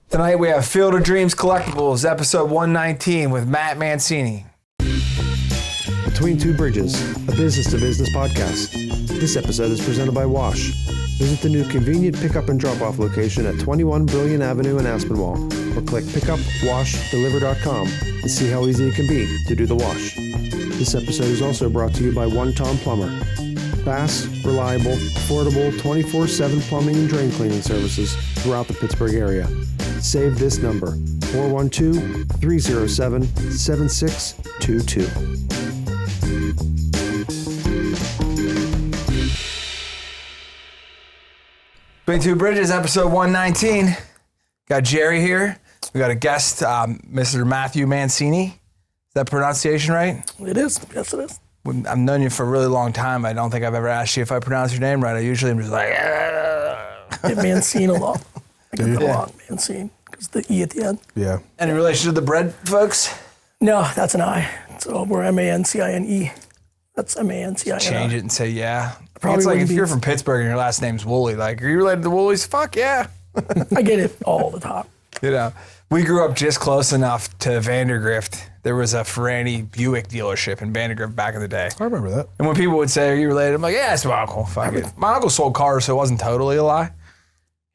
Tonight we have Field of Dreams Collectibles, episode 119 with Matt Mancine. Between Two Bridges, a business-to-business podcast. This episode is presented by Wash. Visit the new convenient pickup and drop-off location at 21 Brilliant Avenue in Aspinwall, or click pickupwashdeliver.com and see how easy it can be to do the wash. This episode is also brought to you by One Tom Plumber. Fast, reliable, affordable, 24/7 plumbing and drain cleaning services throughout the Pittsburgh area. Save this number, 412-307-7622. Between Two Bridges, episode 119. Got Jerry here. We got a guest, Mr. Matthew Mancine. Is that pronunciation right? It is. Yes, it is. I've known you for a really long time. I don't think I've ever asked you if I pronounce your name right. I usually am just like, Get Mancine a lot. I get that a lot, Mancine, because the E at the end. Yeah. Any relation to the bread folks? No, that's an I. So we're M-A-N-C-I-N-E. That's M-A-N-C-I-N-E. Change it and say, yeah. Probably It's like if wouldn't you're be- from Pittsburgh and your last name's Woolley, like, are you related to Woolies? Fuck yeah. I get it all the time. You know, we grew up just close enough to Vandergrift. There was a Ferrari Buick dealership in Vandergrift back in the day. I remember that. And when people would say, are you related? I'm like, yeah, it's my uncle. Fuck it. My uncle sold cars, so it wasn't totally a lie.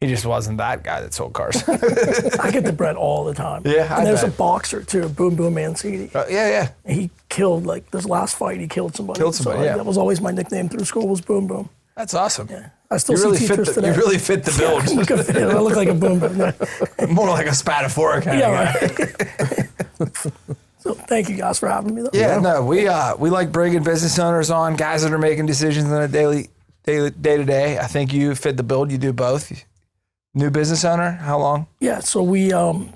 He just wasn't that guy that sold cars. I get the bread all the time. Yeah, I And there's bet. a boxer, too, Boom Boom Mancini. Yeah. He killed, like, this last fight, he killed somebody. Killed somebody, so, yeah. That was always my nickname through school was Boom Boom. That's awesome. Yeah. I still You see really, teachers fit the, today. you really fit the build. I look like a Boom Boom. More like a Spatafora kind of guy. Right. So thank you guys for having me, though. Yeah, no, we like bringing business owners on, guys that are making decisions on a day to day. I think you fit the build. You do both. New business owner, how long? Yeah, so we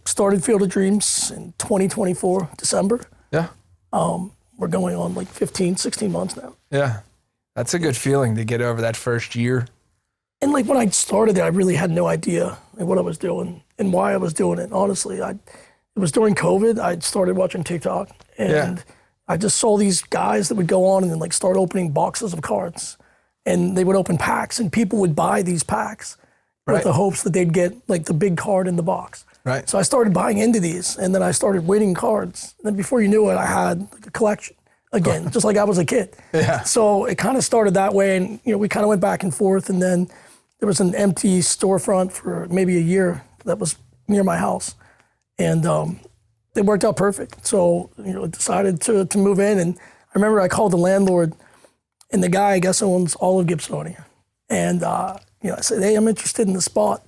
started Field of Dreams in 2024, December. Yeah. We're going on like 15, 16 months now. Yeah. That's a good feeling to get over that first year. And like when I started it, I really had no idea what I was doing and why I was doing it. Honestly, it was during COVID. I started watching TikTok and I just saw these guys that would go on and then like start opening boxes of cards, and they would open packs and people would buy these packs with the hopes that they'd get like the big card in the box. Right. So I started buying into these, and then I started winning cards. And then before you knew it, I had like a collection again, just like I was a kid. Yeah. So it kind of started that way, and we kind of went back and forth. And then there was an empty storefront for maybe a year that was near my house, and it worked out perfect. So I decided to move in, and I remember I called the landlord, and the guy I guess owns all of Gibsonia, and I said, hey, I'm interested in the spot.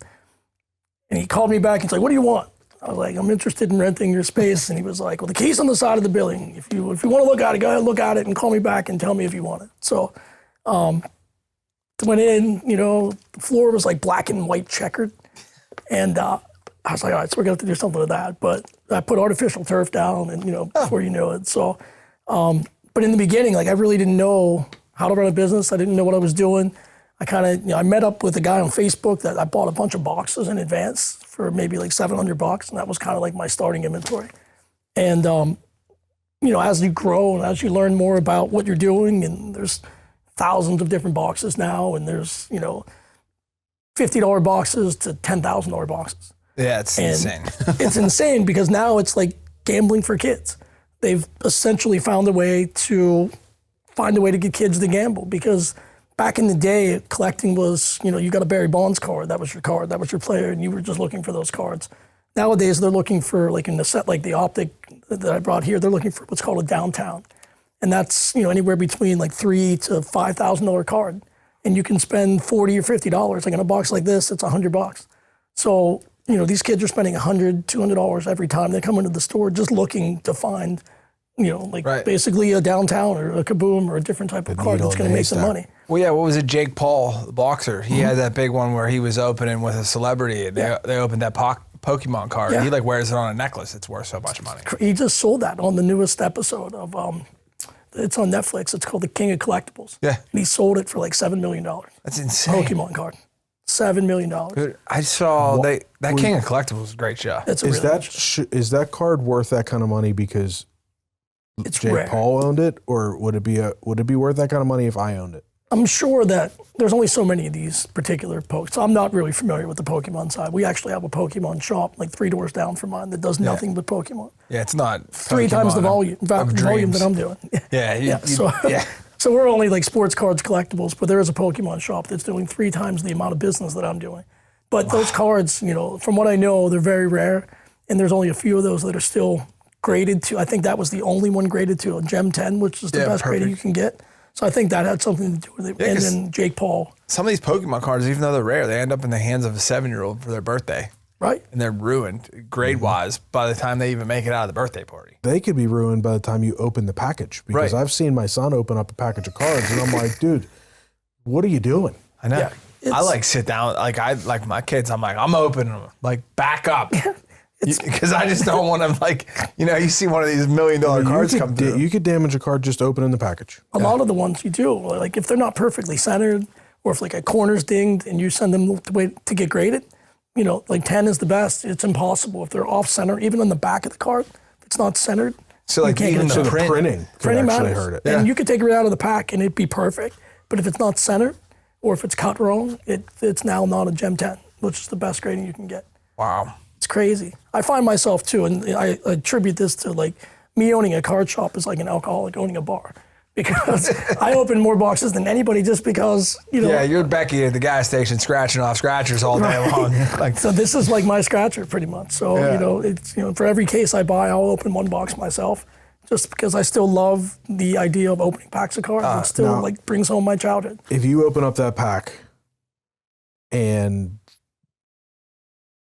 And he called me back. He's like, what do you want? I was like, I'm interested in renting your space. And he was like, well, the key's on the side of the building. If you want to look at it, go ahead and look at it and call me back and tell me if you want it. So went in, the floor was like black and white checkered. And I was like, all right, so we're going to have to do something with that. But I put artificial turf down and, before you know it. So, but in the beginning, like I really didn't know how to run a business. I didn't know what I was doing. I kind of, I met up with a guy on Facebook that I bought a bunch of boxes in advance for maybe like $700, and that was kind of like my starting inventory. And, as you grow and as you learn more about what you're doing, and there's thousands of different boxes now, and there's, $50 boxes to $10,000 boxes. Yeah, it's insane. It's insane because now it's like gambling for kids. They've essentially found a way to get kids to gamble, because back in the day, collecting was, you got a Barry Bonds card, that was your card, that was your player, and you were just looking for those cards. Nowadays, they're looking for, like in the set, like the Optic that I brought here, they're looking for what's called a downtown. And that's, anywhere between like $3,000 to $5,000 card. And you can spend $40 or $50. Like in a box like this, it's $100. So, these kids are spending $100, $200 every time they come into the store just looking to find, basically a downtown or a Kaboom or a different type of card that's going to make some money. Well, yeah, what was it? Jake Paul, the boxer. He had that big one where he was opening with a celebrity. And they opened that Pokemon card. Yeah. He wears it on a necklace. It's worth so much money. He just sold that on the newest episode of, it's on Netflix. It's called The King of Collectibles. Yeah. And he sold it for like $7 million. That's insane. Pokemon card. $7 million. Dude, I saw that King of Collectibles is a great show. It's Is that card worth that kind of money because it's Jake rare. Paul owned it, or would it be worth that kind of money if I owned it? I'm sure that there's only so many of these particular Pokemon. So I'm not really familiar with the Pokemon side. We actually have a Pokemon shop like 3 doors down from mine that does nothing but Pokemon. Yeah, it's not 3 times the volume that I'm doing. So we're only like sports cards, collectibles, but there is a Pokemon shop that's doing 3 times the amount of business that I'm doing. But those cards, you know, from what I know, they're very rare, and there's only a few of those that are still graded to. I think that was the only one graded to a Gem 10, which is the best grading you can get. So I think that had something to do with it. And then Jake Paul. Some of these Pokemon cards, even though they're rare, they end up in the hands of a 7-year-old for their birthday. Right. And they're ruined grade-wise by the time they even make it out of the birthday party. They could be ruined by the time you open the package, because I've seen my son open up a package of cards and I'm like, dude, what are you doing? I know. Yeah, I like sit down, like my kids, I'm like, I'm opening them, like back up. Because I just don't want them, like, you know, you see one of these $1 million cards come through. You could damage a card just opening the package. A lot of the ones you do, like if they're not perfectly centered, or if like a corner's dinged and you send them to get graded, you know, like 10 is the best. It's impossible if they're off center, even on the back of the card, if it's not centered. So like even the printing matters. Hurt it. And you could take it out of the pack and it'd be perfect. But if it's not centered, or if it's cut wrong, it's now not a Gem 10, which is the best grading you can get. Wow. It's crazy. I find myself too, and I attribute this to like me owning a card shop is like an alcoholic owning a bar, because I open more boxes than anybody just because, you know. Yeah, you're Becky at the gas station scratching off scratchers all day long. Like, so this is like my scratcher pretty much. So, you know, it's, you know, for every case I buy, I'll open one box myself, just because I still love the idea of opening packs of cards. It still like brings home my childhood. If you open up that pack and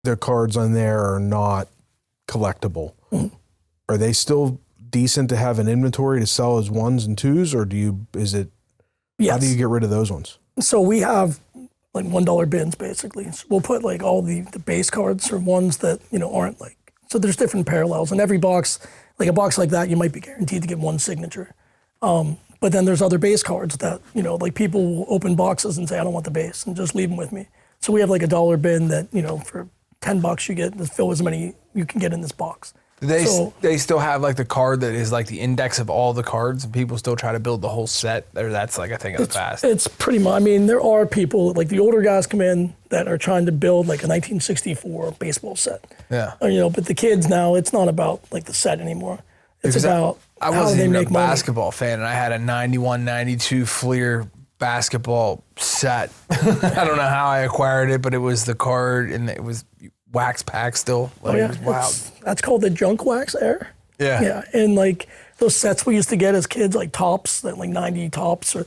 the cards on there are not collectible, are they still decent to have an inventory to sell as 1s and 2s, or how do you get rid of those ones? So we have like $1 bins basically. So we'll put like all the base cards or ones that, you know, aren't like, so there's different parallels. In every box, like a box like that, you might be guaranteed to get 1 signature. But then there's other base cards that, you know, like people will open boxes and say, I don't want the base, and just leave them with me. So we have like $1 bin that, you know, for $10 you get to fill as many you can get in this box. They still have like the card that is like the index of all the cards, and people still try to build the whole set, or that's like a thing of the past? It's pretty much, I mean, there are people, like the older guys come in that are trying to build like a 1964 baseball set. Yeah. Or, you know, but the kids now, it's not about like the set anymore. It's about I how wasn't they even make a money. basketball fan, and I had a 91, 92 Fleer basketball set. I don't know how I acquired it, but it was the card, and it was wax pack still. Like, it was wild. That's called the junk wax era. Yeah. Yeah, and like those sets we used to get as kids, like tops, that like 90 tops, or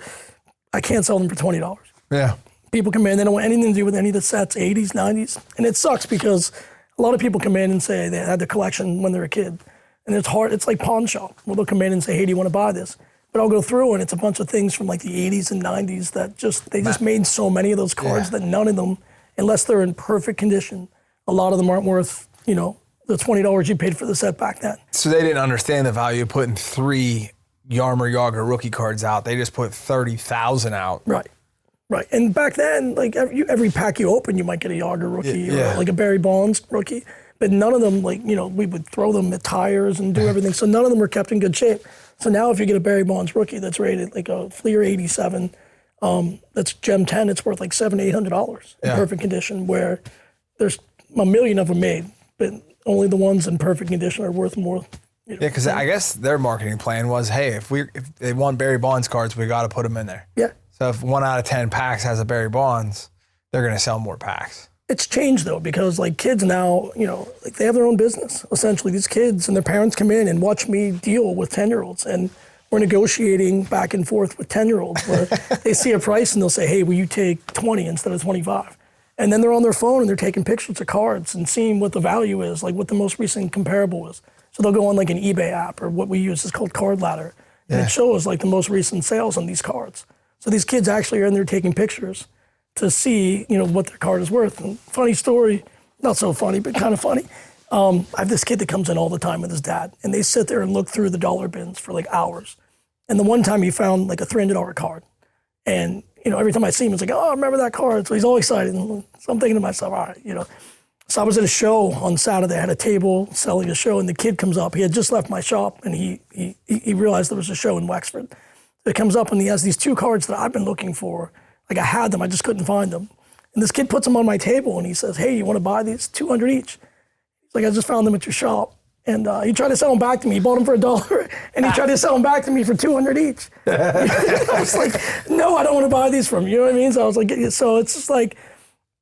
I can't sell them for $20. Yeah. People come in, they don't want anything to do with any of the sets, 80s, 90s, and it sucks because a lot of people come in and say they had the collection when they're a kid, and it's hard. It's like pawn shop. Well, they'll come in and say, hey, do you want to buy this? But I'll go through, and it's a bunch of things from like the 80s and 90s that just made so many of those cards that none of them, unless they're in perfect condition, a lot of them aren't worth, you know, the $20 you paid for the set back then. So they didn't understand the value of putting 3 Yarmer Yager rookie cards out. They just put 30,000 out. Right. And back then, like every pack you open, you might get a Yager rookie or like a Barry Bonds rookie. But none of them, like, you know, we would throw them at tires and do everything. So none of them were kept in good shape. So now if you get a Barry Bonds rookie that's rated like a Fleer 87, that's Gem 10, it's worth like $700, $800 in perfect condition, where there's a million of them made, but only the ones in perfect condition are worth more. You know, yeah, because I guess their marketing plan was, hey, if they want Barry Bonds cards, we got to put them in there. Yeah. So if 1 out of 10 packs has a Barry Bonds, they're going to sell more packs. It's changed though, because like kids now, you know, like they have their own business. Essentially, these kids and their parents come in and watch me deal with 10-year-olds, and we're negotiating back and forth with 10-year-olds where they see a price and they'll say, hey, will you take 20 instead of 25? And then they're on their phone and they're taking pictures of cards and seeing what the value is, like what the most recent comparable is. So they'll go on like an eBay app, or what we use is called Card Ladder, and it shows like the most recent sales on these cards. So these kids actually are in there taking pictures to see, you know, what their card is worth. And funny story, not so funny, but kind of funny. I have this kid that comes in all the time with his dad, and they sit there and look through the dollar bins for like hours. And the one time he found like a $300 card, and you know, every time I see him, it's like, oh, I remember that card. So he's all excited. And so I'm thinking to myself, all right, you know. So I was at a show on Saturday. I had a table selling a show, and the kid comes up. He had just left my shop, and he realized there was a show in Wexford. It comes up and he has these 2 cards that I've been looking for. Like I had them, I just couldn't find them. And this kid puts them on my table and he says, hey, you want to buy these? 200 each. He's like, I just found them at your shop. And he tried to sell them back to me. He bought them for $1 and he tried to sell them back to me for 200 each. I was like, no, I don't want to buy these from you. You know what I mean? So I was like, so it's just like,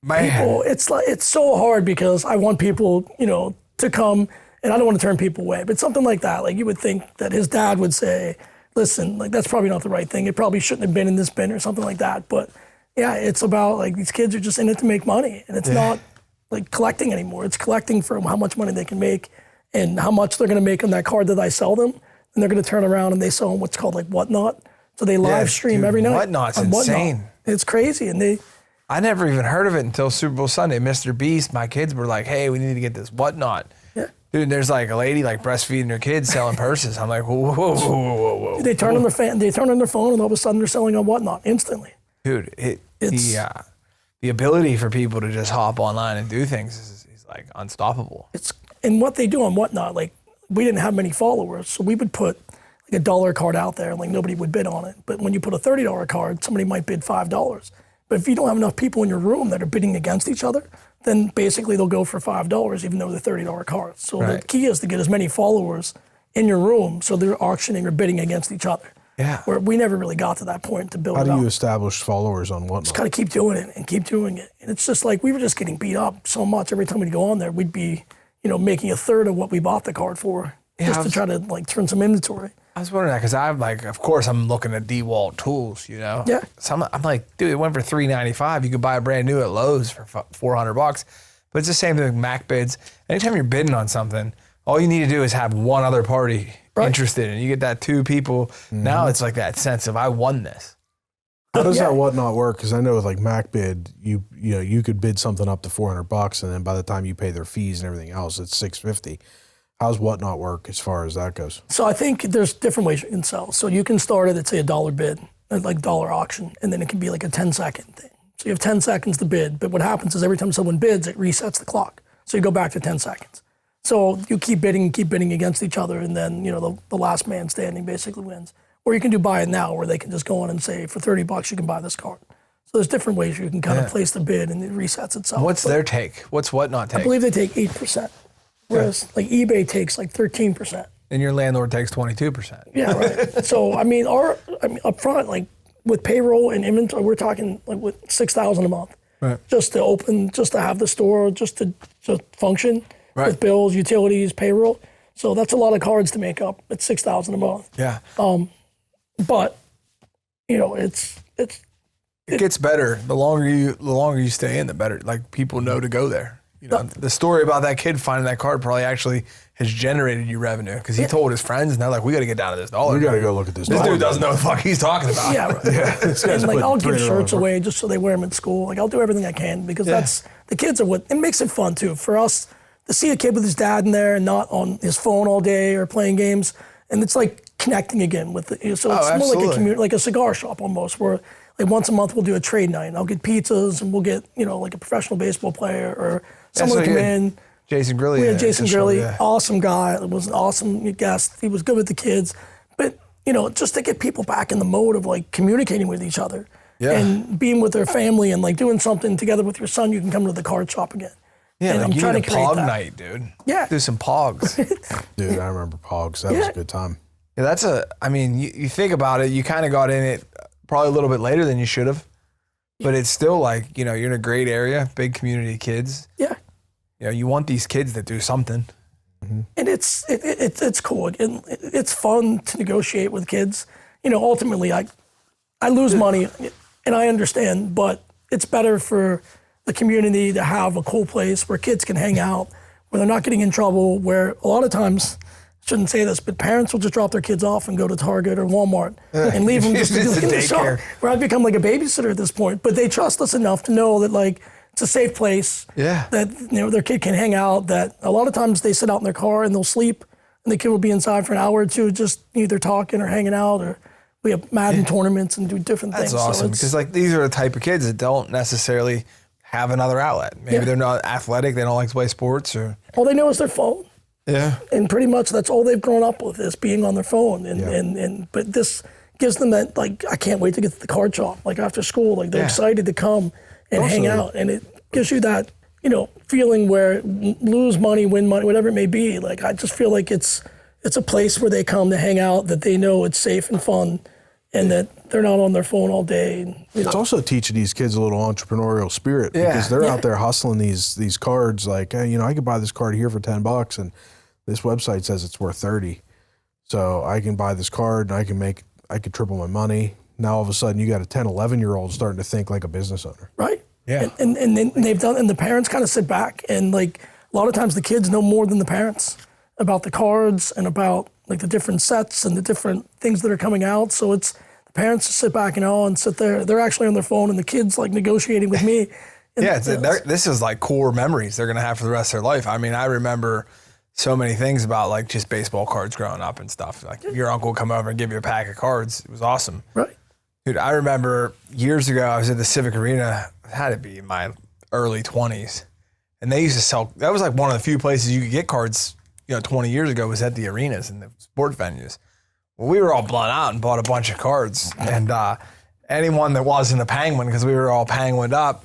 people, it's so hard because I want people, you know, to come, and I don't want to turn people away. But something like that, like you would think that his dad would say, listen, like that's probably not the right thing. It probably shouldn't have been in this bin or something like that. But yeah, it's about like these kids are just in it to make money, and it's not like collecting anymore. It's collecting for how much money they can make and how much they're going to make on that card that I sell them. And they're going to turn around and they sell them what's called like Whatnot. So they live stream every night. Whatnot's insane. Whatnot. It's crazy, and I never even heard of it until Super Bowl Sunday. Mr. Beast, my kids were like, hey, we need to get this Whatnot. Yeah. Dude, there's like a lady like breastfeeding her kids selling purses. I'm like, whoa. They turn on their phone and all of a sudden they're selling on Whatnot instantly. Dude, the ability for people to just hop online and do things is like unstoppable. And what they do on Whatnot, like we didn't have many followers, so we would put like a $1 card out there and like nobody would bid on it. But when you put a $30 card, somebody might bid $5. But if you don't have enough people in your room that are bidding against each other, then basically they'll go for $5, even though they're $30 cards. So the key is to get as many followers in your room so they're auctioning or bidding against each other. Yeah. Where we never really got to that point to build it up. How do you establish followers on Whatnot? Just gotta keep doing it and keep doing it. And it's just like we were just getting beat up so much. Every time we'd go on there, we'd be, you know, making a third of what we bought the card for to try to like turn some inventory. I was wondering that because I'm like, of course, I'm looking at DeWalt tools, you know? Yeah. So I'm like, dude, it went for $395. You could buy a brand new at Lowe's for $400. But it's the same thing with Mac bids. Anytime you're bidding on something, all you need to do is have one other party interested, and you get that 2 people. Now it's like that sense of I won this. How does that Whatnot work? Because I know with like Mac bid, you know you could bid something up to $400, and then by the time you pay their fees and everything else, it's $650. How's Whatnot work as far as that goes? So I think there's different ways you can sell. So you can start it at say $1 bid, like $1 auction, and then it can be like a 10-second thing. So you have 10 seconds to bid, but what happens is every time someone bids, it resets the clock. So you go back to 10 seconds. So you keep bidding against each other, and then you know the last man standing basically wins. Or you can do buy it now, where they can just go on and say for $30 you can buy this card. So there's different ways you can kind of place the bid, and it resets itself. What's their take? What's Whatnot take? I believe they take 8%, whereas like eBay takes like 13%. And your landlord takes 22%. Yeah, right. So I mean, up front, like with payroll and inventory, we're talking like with $6,000 a month, just to open, just to have the store, just to function. With bills, utilities, payroll. So that's a lot of cards to make up. It's $6,000 a month. Yeah. But you know, it gets better. The longer you stay in, the better. Like people know to go there. You know, the story about that kid finding that card probably actually has generated you revenue because he told his friends, and they're like, "We got to get down to this $1. We got to go look at this. This dude doesn't know what the fuck he's talking about." Yeah, right. And like I'll give shirts away just so they wear them at school. Like I'll do everything I can because that's the kids are what it makes it fun too for us. To see a kid with his dad in there and not on his phone all day or playing games, and it's like connecting again with it. So it's more like a community, like a cigar shop almost, where like once a month we'll do a trade night. And I'll get pizzas, and we'll get like a professional baseball player or someone come in. Jason Grilly. We had Jason Grilly, awesome guy. It was an awesome guest. He was good with the kids, but just to get people back in the mode of like communicating with each other and being with their family and like doing something together with your son. You can come to the card shop again. Yeah, and like I'm you trying need to a create pog that. night, dude. Yeah. Do some pogs. Dude, I remember pogs. That was a good time. Yeah, you think about it, you kind of got in it probably a little bit later than you should have, but it's still like, you're in a great area, big community of kids. Yeah. You want these kids to do something. And it's cool. And it's fun to negotiate with kids. Ultimately, I lose money, and I understand, but it's better for the community to have a cool place where kids can hang out, where they're not getting in trouble, where a lot of times, I shouldn't say this, but parents will just drop their kids off and go to Target or Walmart and leave them just in the shop, where I've become like a babysitter at this point. But they trust us enough to know that like it's a safe place, that their kid can hang out, that a lot of times they sit out in their car and they'll sleep, and the kid will be inside for an hour or two just either talking or hanging out, or we have Madden tournaments and do different things. That's awesome, because like these are the type of kids that don't necessarily have another outlet. Maybe they're not athletic, they don't like to play sports, or all they know is their phone. Yeah. And pretty much that's all they've grown up with is being on their phone. But this gives them that, like, I can't wait to get to the card shop, like after school, like they're excited to come and hang out. And it gives you that, you know, feeling where lose money, win money, whatever it may be. Like, I just feel like it's a place where they come to hang out, that they know it's safe and fun, and that they're not on their phone all day. And, you know. It's also teaching these kids a little entrepreneurial spirit because they're out there hustling these cards. Like, hey, you know, I could buy this card here for $10, and this website says it's worth 30. So I can buy this card and I could triple my money. Now all of a sudden you got a 10, 11-year-old starting to think like a business owner. Right. Yeah. And they've done, and the parents kind of sit back, and like a lot of times the kids know more than the parents about the cards and about like the different sets and the different things that are coming out. So it's the parents sit back and sit there. They're actually on their phone, and the kids like negotiating with me. And, this is like core memories they're gonna have for the rest of their life. I mean, I remember so many things about like just baseball cards growing up and stuff. Like your uncle would come over and give you a pack of cards. It was awesome. Right. Dude, I remember years ago, I was at the Civic Arena, it had to be in my early 20s. And they used to sell, that was like one of the few places you could get cards, 20 years ago, was at the arenas and the sports venues. Well, we were all blown out and bought a bunch of cards. And anyone that wasn't a Penguin, because we were all Penguined up,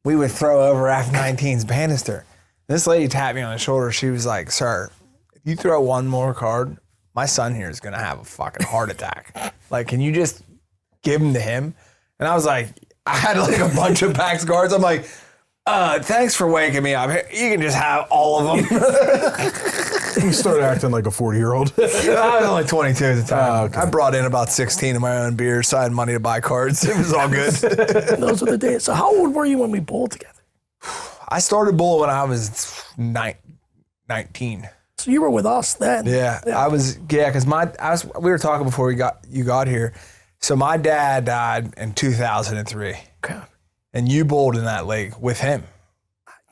we would throw over F-19's banister. This lady tapped me on the shoulder. She was like, "Sir, if you throw one more card, my son here is going to have a fucking heart attack. Like, can you just give them to him?" And I was like, I had like a bunch of packs of cards. I'm like, thanks for waking me up. You can just have all of them. You started acting like a 40-year-old. I was only 22 at the time. Okay. I brought in about 16 of my own beers, so I had money to buy cards. It was all good. Those were the days. So how old were you when we bowled together? I started bowling when I was 19. So you were with us then. Yeah. I was, because we were talking before you got here. So my dad died in 2003. Okay. And you bowled in that league with him.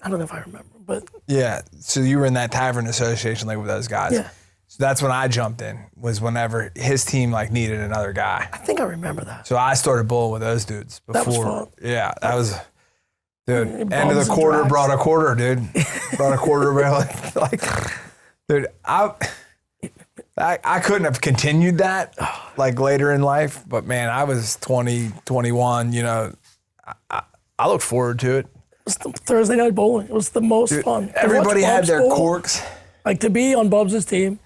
I don't know if I remember, but. Yeah. So you were in that tavern association league with those guys. Yeah. So that's when I jumped in, was whenever his team like needed another guy. I think I remember that. So I started bowling with those dudes before. That was fun. Yeah. That was, dude, end of the quarter brought a quarter, dude. Brought a quarter. Like, dude, I couldn't have continued that like later in life, but man, I was 20, 21, I looked forward to it. It was the Thursday night bowling. It was the most fun. Everybody had their corks. Like to be on Bubs' team.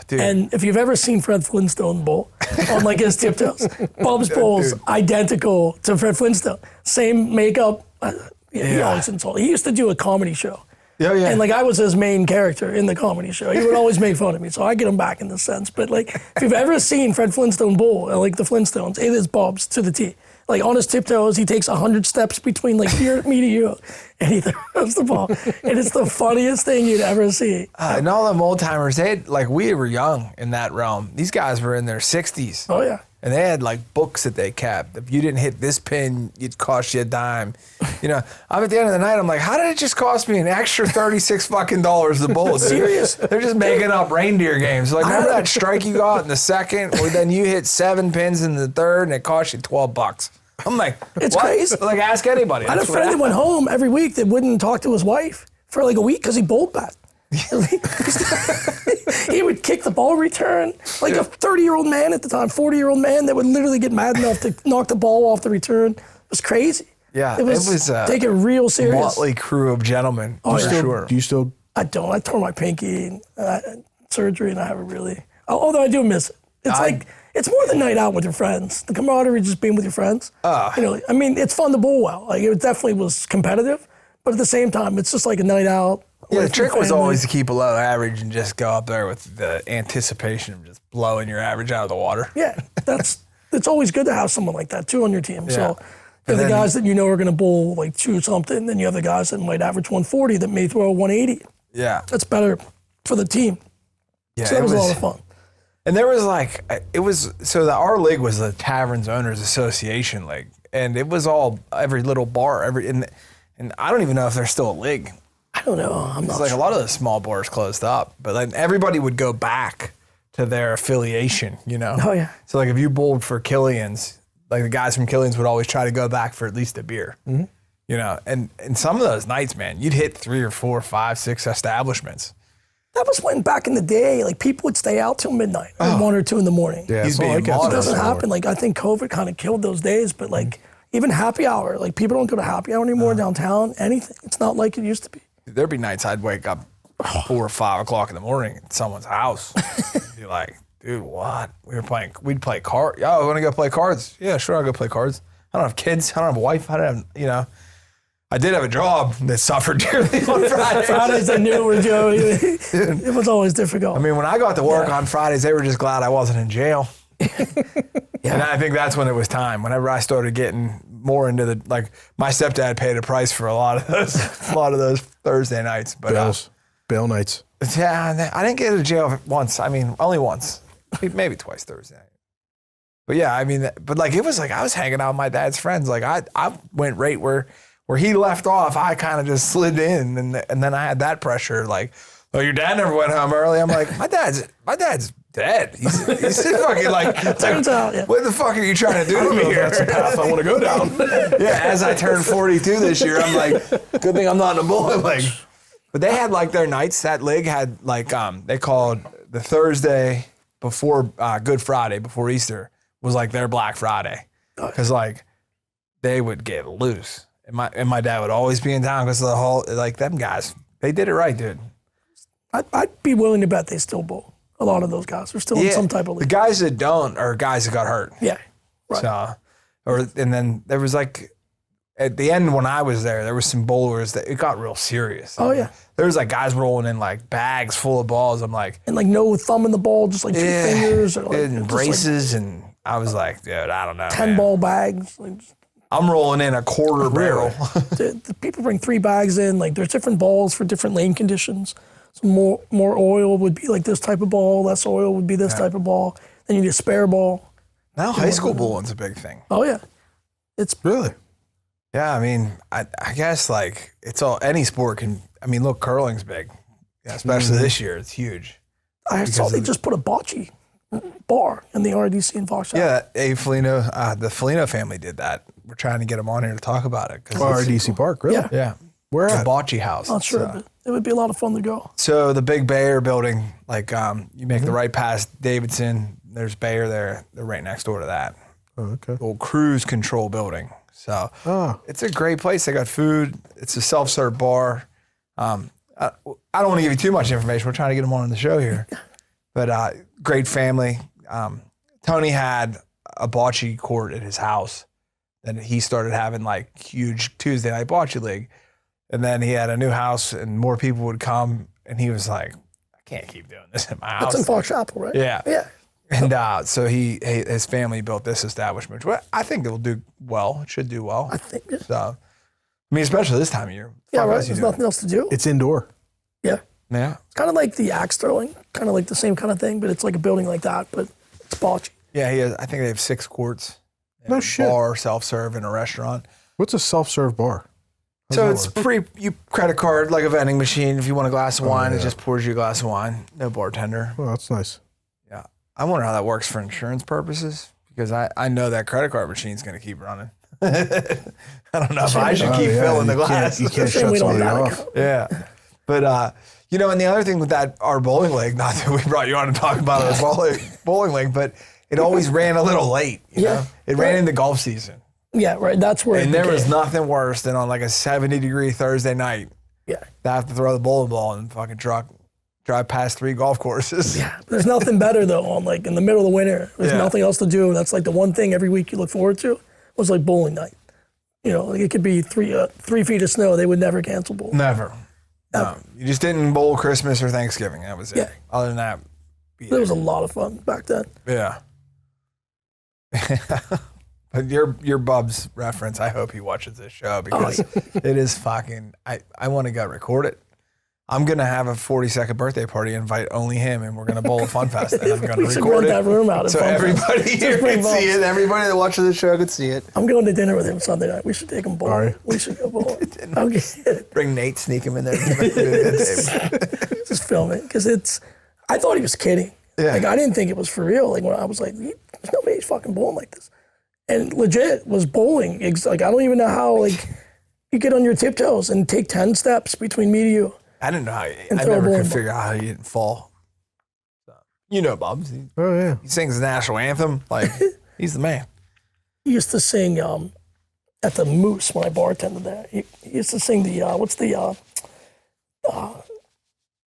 Dude. And if you've ever seen Fred Flintstone bowl on like his tiptoes, Bubs bowls identical to Fred Flintstone. Same makeup. He always insulted. He used to do a comedy show. Yeah. And like I was his main character in the comedy show. He would always make fun of me, so I get him back in this sense. But like, if you've ever seen Fred Flintstone bowl, like the Flintstones, it is Bubs to the T. Like on his tiptoes, he takes 100 steps between like me to you, and he throws the ball. And it's the funniest thing you'd ever see. And all them old timers, we were young in that realm. These guys were in their 60s. Oh yeah. And they had like books that they kept. If you didn't hit this pin, it'd cost you a dime. I'm at the end of the night, I'm like, how did it just cost me an extra $36 fucking to bowl? Serious? They're just making up reindeer games. Like, remember that strike you got in the second, or then you hit 7 pins in the third, and it cost you $12. I'm like, it's what? crazy. Like, ask anybody. I had a friend that went home every week that wouldn't talk to his wife for like a week because he bowled bad. He would kick the ball return like a 30-year-old man at the time, 40-year-old man that would literally get mad enough to knock the ball off the return. It was crazy. Yeah, it was take it real serious. Motley crew of gentlemen. Oh, for sure. Do you still? I don't. I tore my pinky surgery, and I haven't really. Although I do miss it. It's it's more the night out with your friends, the camaraderie, just being with your friends. I mean, it's fun to bowl well. Like it definitely was competitive, but at the same time, it's just like a night out. Yeah, the trick was always to keep a low average and just go up there with the anticipation of just blowing your average out of the water. Yeah, it's always good to have someone like that too on your team. Yeah. So you're the guys that are going to bowl like 2 something, then you have the guys that might average 140 that may throw a 180. Yeah, that's better for the team. Yeah, so that was a lot of fun. And there was our league was the Taverns Owners Association league, and it was all every little bar and I don't even know if there's still a league. I don't know. I'm not sure. Like a lot of the small bars closed up, but then everybody would go back to their affiliation, Oh yeah. So like if you bowled for Killian's, like the guys from Killian's would always try to go back for at least a beer. Mm-hmm. And some of those nights, man, you'd hit 3 or 4, 5, 6 establishments. That was when back in the day, like people would stay out till midnight or 1 or 2 in the morning. Yeah, He's so being I guess modest. It doesn't that's happen. Like I think COVID kind of killed those days, but like even happy hour, like people don't go to happy hour anymore downtown. Anything. It's not like it used to be. There'd be nights I'd wake up 4 or 5 o'clock in the morning at someone's house. Be like, dude, what? We'd play cards. Yo, I want to go play cards. Yeah, sure, I'll go play cards. I don't have kids. I don't have a wife. I don't have, I did have a job that suffered dearly on Fridays. Fridays I knew were Joe. It was always difficult. I mean, when I got to work on Fridays, they were just glad I wasn't in jail. And I think that's when it was time. Whenever I started getting more into my stepdad paid a price for a lot of those Thursday nights. But bail nights. Yeah, I didn't get to jail once. I mean, only once, maybe twice Thursday night. But yeah, I mean, it was like I was hanging out with my dad's friends. Like I went right where he left off. I kind of just slid in, and then I had that pressure. Like, oh, your dad never went home early. I'm like, my dad's dead. He's fucking like. Turns out, yeah. What the fuck are you trying to do to me here? That's the path I want to go down. Yeah, as I turned 42 this year, I'm like, good thing I'm not in a bullet league. But they had like their nights. That league had like they called the Thursday before Good Friday, before Easter, was like their Black Friday, because like they would get loose, and my dad would always be in town because the whole like them guys, they did it right, dude. I'd be willing to bet they still bowl. A lot of those guys are still in some type of The league. guys that don't are guys that got hurt. Yeah, right. So, and then there was like, at the end when I was there was some bowlers that it got real serious. Oh, yeah. There was like guys rolling in like bags full of balls. I'm like, And like no thumb in the ball, just like 2 fingers. Or like, and just braces. And I was like, dude, I don't know. like 10 man. ball bags. Like, I'm rolling in a quarter barrel. the people bring 3 bags in. Like there's different balls for different lane conditions. So more oil would be like this type of ball. Less oil would be this type of ball. Then you need a spare ball. Now high school bowling's a big thing. Oh yeah, it's Really? Yeah, I mean, I guess like it's all, any sport can, I mean, look, curling's big. Yeah, especially this year, it's huge. I saw they just put a bocce bar in the RDC in Fox. Yeah, the Felino family did that. We're trying to get them on here to talk about it. RDC Park, really? Yeah. Yeah. Where It's a at? bocce house. Not sure, So- but it would be a lot of fun to go. So the big Bayer building, like you make the right past Davidson, there's Bayer there. They're right next door to that. Oh, okay. Old cruise control building. So it's a great place. They got food. It's a self-serve bar. I don't want to give you too much information. We're trying to get them on the show here. But great family. Tony had a bocce court at his house. Then he started having like huge Tuesday night bocce league. And then he had a new house and more people would come. And he was like, I can't keep doing this in my house. It's in Fox Chapel, right? Yeah. Yeah. And so his family built this establishment. Well, I think it'll do well. It should do well. I think. Yeah, So, I mean, especially this time of year. yeah Fuck right. else you There's do. nothing else to do. It's indoor. Yeah. Yeah. It's kind of like the axe throwing, kind of like the same kind of thing, but it's like a building like that, but it's bocce. Yeah, he has, I think they have 6 courts. No a shit. Bar, self-serve, and a restaurant. What's a self-serve bar? How's So that it's work? you credit card, like a vending machine. If you want a glass of wine, it just pours you a glass of wine. No bartender. Oh, that's nice. Yeah. I wonder how that works for insurance purposes, because I know that credit card machine's going to keep running. I don't know if I should keep filling the glass. You can't Shame shut we don't somebody have that off. account. Yeah. But, and the other thing with that, our bowling league, not that we brought you on to talk about our bowling league, but it always ran a little late. You know? It ran into golf season. Yeah, right. That's where And it there became. was nothing worse than on like a 70-degree Thursday night Yeah. to have to throw the bowling ball and fucking drive past 3 golf courses. Yeah. There's nothing better though on like in the middle of the winter. There's Yeah. nothing else to do. That's like the one thing every week you look forward to was like bowling night. You know, like it could be 3 feet of snow. They would never cancel bowling. Never. No. You just didn't bowl Christmas or Thanksgiving. That was it. Yeah. Other than that, There was a lot of fun back then. yeah. But your Bub's reference, I hope he watches this show because it is fucking, I want to go record it. I'm going to have a 42nd birthday party, invite only him, and we're going to bowl a fun fest, and I'm going to We should record rent it. that room out. at So Fun Fest. everybody here Just bring can see balls. it. Everybody that watches the show could see it. I'm going to dinner with him Sunday night. We should take him bowling. Alright. We should go bowling. Okay. Bring Nate, sneak him in there. Give him a good day. Just film it because I thought he was kidding. Yeah. Like I didn't think it was for real. Like when I was like, there's no way he's fucking bowling like this. And legit was bowling. Like I don't even know how like you get on your tiptoes and take 10 steps between me to you. I didn't know how. I throw a never bowling could ball. figure out how he didn't fall. So, you know, Bubs. He Oh yeah. sings the national anthem. Like he's the man. He used to sing at the Moose when I bartended there. He used to sing the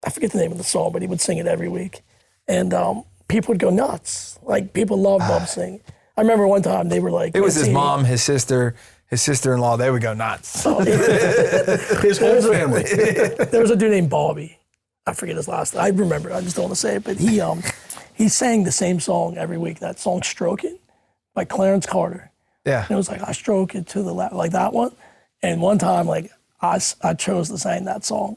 I forget the name of the song, but he would sing it every week, and people would go nuts. Like people loved Bob singing. I remember one time they were like, It was his mom, his sister-in-law. They would go nuts. His whole family. There was a dude named Bobby. I forget his last name. I remember. I just don't want to say it. But he sang the same song every week. That song, "Stroke It," by Clarence Carter. Yeah. And it was like, I stroke it to the left, like that one. And one time, like I chose to sing that song,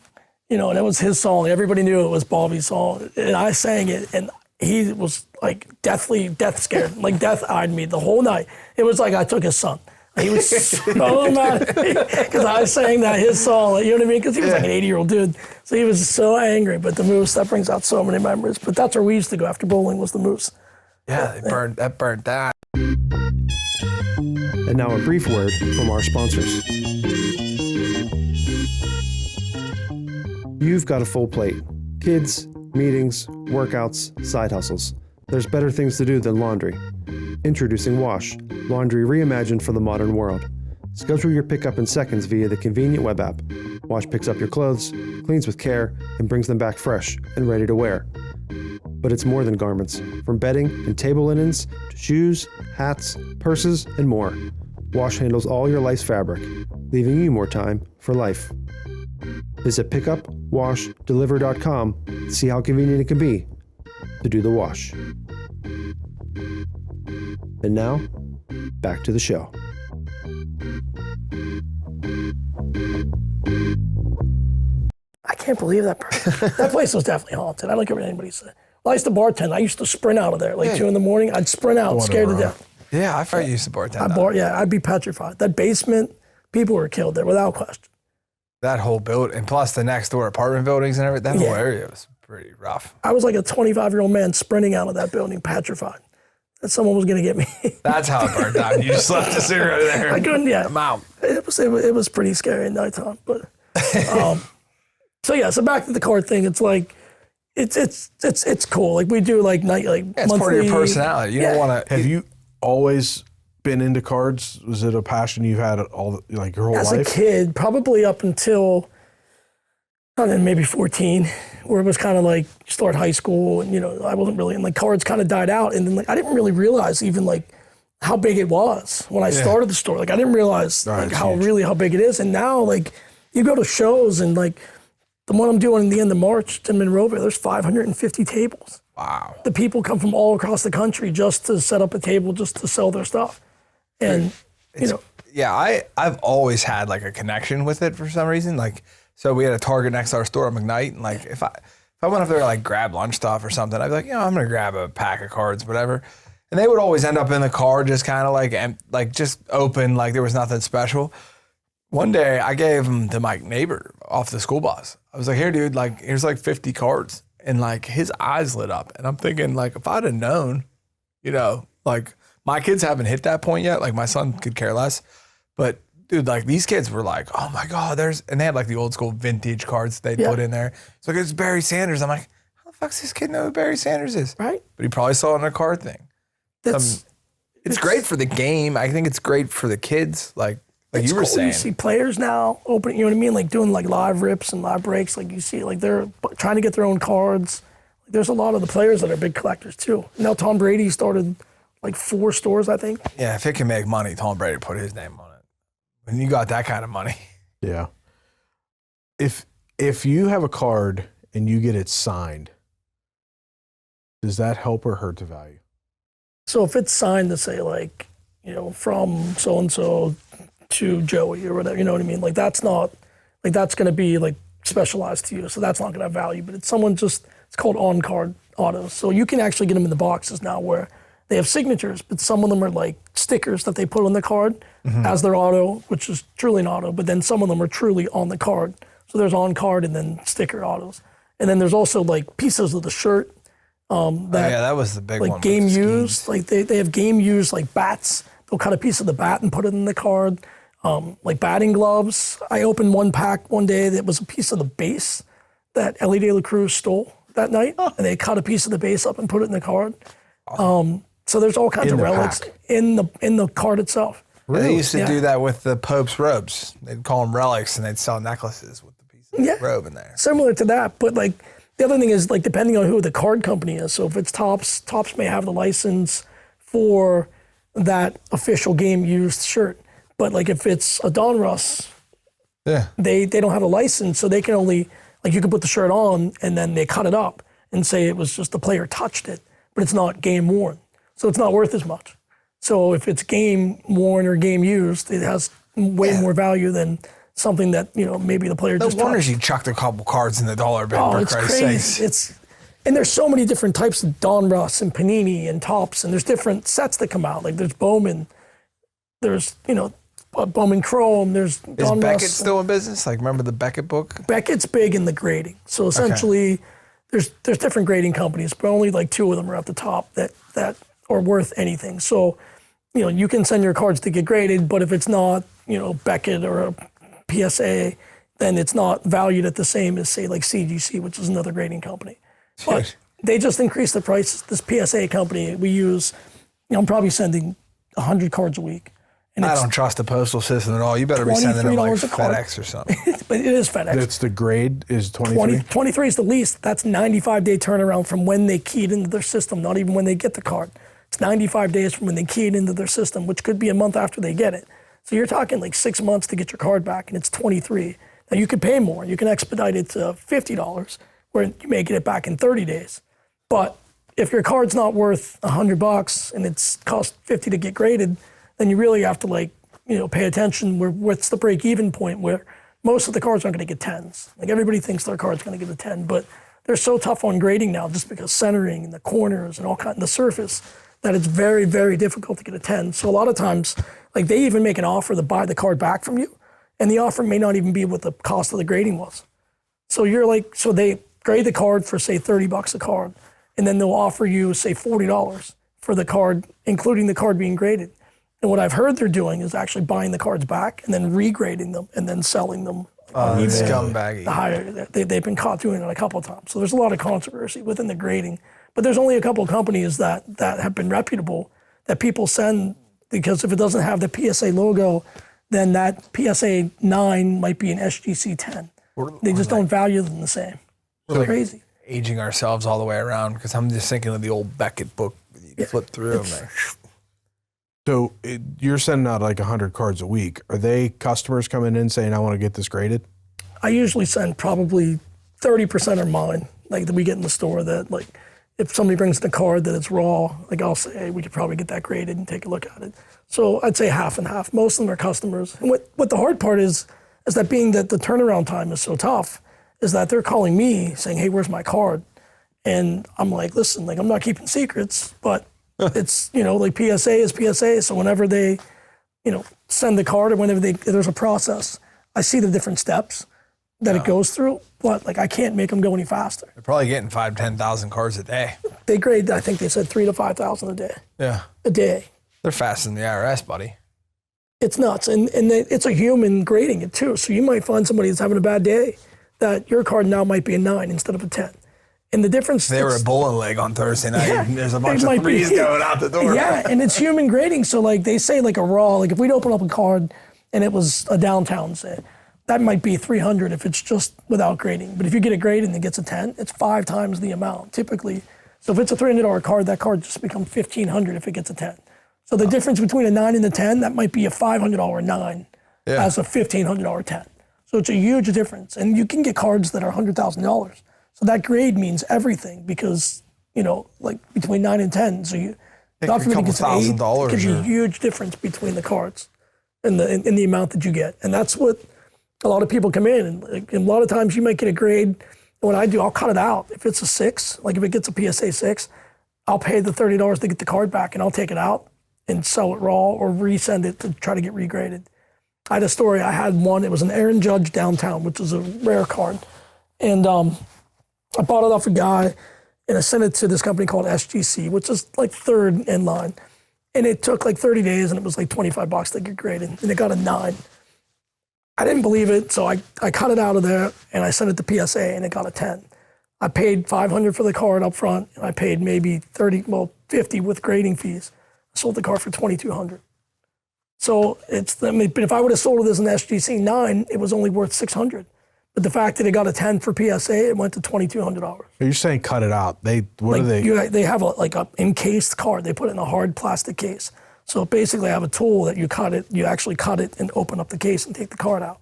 and it was his song. Everybody knew it was Bobby's song, and I sang it, and he was like death scared, like death-eyed me the whole night. It was like I took his son. He was so mad at me because I sang his song, you know what I mean? Because he was like an 80-year-old dude. So he was so angry. But the Moose, that brings out so many memories. But that's where we used to go after bowling, was the Moose. Yeah, that burnt that. And now a brief word from our sponsors. You've got a full plate. Kids, meetings, workouts, side hustles. There's better things to do than laundry. Introducing Wash, laundry reimagined for the modern world. Schedule your pickup in seconds via the convenient web app. Wash picks up your clothes, cleans with care, and brings them back fresh and ready to wear. But it's more than garments. From bedding and table linens to shoes, hats, purses, and more. Wash handles all your life's fabric, leaving you more time for life. Visit pickupwashdeliver.com to see how convenient it can be to do the wash. And now, back to the show. I can't believe that person. That place was definitely haunted. I don't care what anybody said. Well, I used to bartend. I used to sprint out of there like 2 a.m. I'd sprint out, scared to death. Yeah, I thought you used to bartend. I'd be petrified. That basement, people were killed there without question. That whole build, and plus the next door apartment buildings and everything, that whole area was pretty rough. I was like a 25-year-old man sprinting out of that building, petrified that someone was going to get me. That's how it burned down. You just left the cigarette there. I couldn't, I'm out. It was pretty scary at nighttime. But so back to the card thing. It's like it's cool. Like we do like night like it's monthly, part of your personality. You don't want to. Have you always been into cards? Was it a passion you've had your whole as life? a kid, probably up until I don't know, maybe 14, where it was kind of like start high school, and I wasn't really, and like cards kind of died out, and then like I didn't really realize even like how big it was when I started the store. Like I didn't realize like how big it is, and now like you go to shows and like the one I'm doing in the end of March in Monrovia, there's 550 tables. Wow. The people come from all across the country just to set up a table, just to sell their stuff, and Yeah, I've always had like a connection with it for some reason. Like, so we had a Target next to our store at McKnight, and like if I went up there to like grab lunch stuff or something, I'd be like, I'm gonna grab a pack of cards, whatever. And they would always end up in the car just kind of like just open, like there was nothing special. One day I gave them to my neighbor off the school bus. I was like, here, dude, like here's like 50 cards. And like his eyes lit up. And I'm thinking like, if I'd have known, like my kids haven't hit that point yet. Like my son could care less, but dude, like these kids were like, oh my God, and they had like the old school vintage cards they'd put in there. It's like, it's Barry Sanders. I'm like, how the fuck's this kid know who Barry Sanders is? Right. But he probably saw it in a card thing. It's great for the game. I think it's great for the kids. Like you were saying. You see players now opening, you know what I mean? Like doing like live rips and live breaks. Like you see, like they're trying to get their own cards. Like, there's a lot of the players that are big collectors too. Now Tom Brady started like 4 stores, I think. Yeah, if it can make money, Tom Brady put his name on it. When you got that kind of money. Yeah. If you have a card and you get it signed, does that help or hurt the value? So if it's signed to say like, from so-and-so to Joey or whatever, you know what I mean? Like that's not, like that's going to be like specialized to you. So that's not going to have value, but it's called on-card autos. So you can actually get them in the boxes now where they have signatures, but some of them are like stickers that they put on the card as their auto, which is truly an auto, but then some of them are truly on the card. So there's on-card and then sticker autos. And then there's also like pieces of the shirt that was the big one. Like game used, like they have game used like bats. They'll cut a piece of the bat and put it in the card. Like batting gloves. I opened one pack one day that was a piece of the base that Ellie De La Cruz stole that night, and they cut a piece of the base up and put it in the card. So there's all kinds of relics in the card itself. Really? They used to do that with the Pope's robes. They'd call them relics, and they'd sell necklaces with the piece of robe in there. Similar to that, but like the other thing is like depending on who the card company is. So if it's Topps may have the license for that official game used shirt. But like if it's a Donruss, they don't have a license, so they can only like you can put the shirt on and then they cut it up and say it was just the player touched it, but it's not game worn, so it's not worth as much. So if it's game worn or game used, it has way more value than something that maybe the player just. No wonder you chucked a couple cards in the dollar bin. Oh, it's crazy! And there's so many different types of Donruss and Panini and Topps, and there's different sets that come out. Like there's Bowman, there's Bowman Chrome, there's Donruss. Is Beckett still in business? Like remember the Beckett book? Beckett's big in the grading. So essentially, there's different grading companies, but only like 2 of them are at the top that are worth anything. So you can send your cards to get graded, but if it's not Beckett or a PSA, then it's not valued at the same as say like CGC, which is another grading company. But they just increased the price. This PSA company we use, I'm probably sending 100 cards a week. And I don't trust the postal system at all. You better be sending them like FedEx or something. But it is FedEx. That's the grade is 23? 23 is the least. That's 95-day turnaround from when they key it into their system, not even when they get the card. It's 95 days from when they key it into their system, which could be a month after they get it. So you're talking like 6 months to get your card back, and it's 23. Now you could pay more. You can expedite it to $50, where you may get it back in 30 days. But if your card's not worth $100 and it's cost $50 to get graded, then you really have to pay attention what's the break-even point where most of the cards aren't going to get 10s. Like everybody thinks their card's going to get a 10, but they're so tough on grading now just because centering and the corners and all kinds of the surface that it's very, very difficult to get a 10. So a lot of times, like they even make an offer to buy the card back from you, and the offer may not even be what the cost of the grading was. So so they grade the card for say $30 a card, and then they'll offer you say $40 for the card, including the card being graded. And what I've heard they're doing is actually buying the cards back and then regrading them and then selling them. Scumbaggy. They've been caught doing it a couple of times. So there's a lot of controversy within the grading. But there's only a couple of companies that have been reputable that people send, because if it doesn't have the PSA logo, then that PSA 9 might be an SGC 10. They just don't value them the same. It's crazy. Aging ourselves all the way around, because I'm just thinking of the old Beckett book. You flip through them. So you're sending out like 100 cards a week. Are they customers coming in saying, I want to get this graded? I usually send probably 30% are mine, like that we get in the store that like, if somebody brings in a card that it's raw, like I'll say, hey, we could probably get that graded and take a look at it. So I'd say half and half. Most of them are customers. And what the hard part is that being that the turnaround time is so tough, is that they're calling me saying, hey, where's my card? And I'm like, listen, like I'm not keeping secrets, but it's, like PSA is PSA. So whenever they, send the card or whenever there's a process, I see the different steps that it goes through, but like I can't make them go any faster. They're probably getting 5,000 to 10,000 cards a day. They grade, I think they said 3,000 to 5,000 a day. Yeah. A day. They're faster than the IRS, buddy. It's nuts. And it's a human grading it too. So you might find somebody that's having a bad day that your card now might be a 9 instead of a 10. And the difference... They were a bowling leg on Thursday night. Yeah, there's a bunch of threes going out the door. Yeah, and it's human grading. So like they say like a raw, like if we'd open up a card and it was a downtown, say, that might be 300 if it's just without grading. But if you get a grade and it gets a 10, it's 5 times the amount typically. So if it's a $300 card, that card just becomes $1,500 if it gets a 10. So the difference between a 9 and a 10, that might be a $500 9 as a $1,500 10. So it's a huge difference. And you can get cards that are $100,000. So that grade means everything because, like between 9 and 10. So you, God forbid, it gets an 8, it could be a huge difference between the cards and the amount that you get. And that's what a lot of people come in. And a lot of times you might get a grade. And what I do, I'll cut it out. If it's a 6, like if it gets a PSA 6, I'll pay the $30 to get the card back and I'll take it out and sell it raw or resend it to try to get regraded. I had a story. I had one. It was an Aaron Judge downtown, which is a rare card. And I bought it off a guy, and I sent it to this company called SGC, which is like third in line. And it took like 30 days, and it was like $25 to get graded, and it got a 9. I didn't believe it, so I cut it out of there and I sent it to PSA and it got a 10. I paid $500 for the card up front and I paid maybe $50 with grading fees. I sold the card for $2,200. So but if I would have sold it as an SGC 9, it was only worth $600. But the fact that it got a 10 for PSA, it went to $2,200. You're saying cut it out. They have a encased card. They put it in a hard plastic case. So basically I have a tool that you actually cut it and open up the case and take the card out.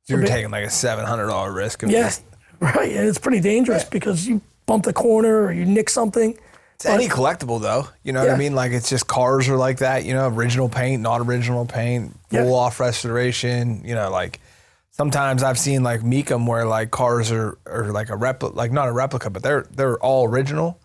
So you're taking like a $700 risk. Right. And it's pretty dangerous because you bump the corner or you nick something. It's any collectible though. You know what I mean? Like it's just cars are like that, you know, original paint, not original paint, full off restoration, you know, like sometimes I've seen like Meekum where like cars are like a replica, like not a replica, but they're all original,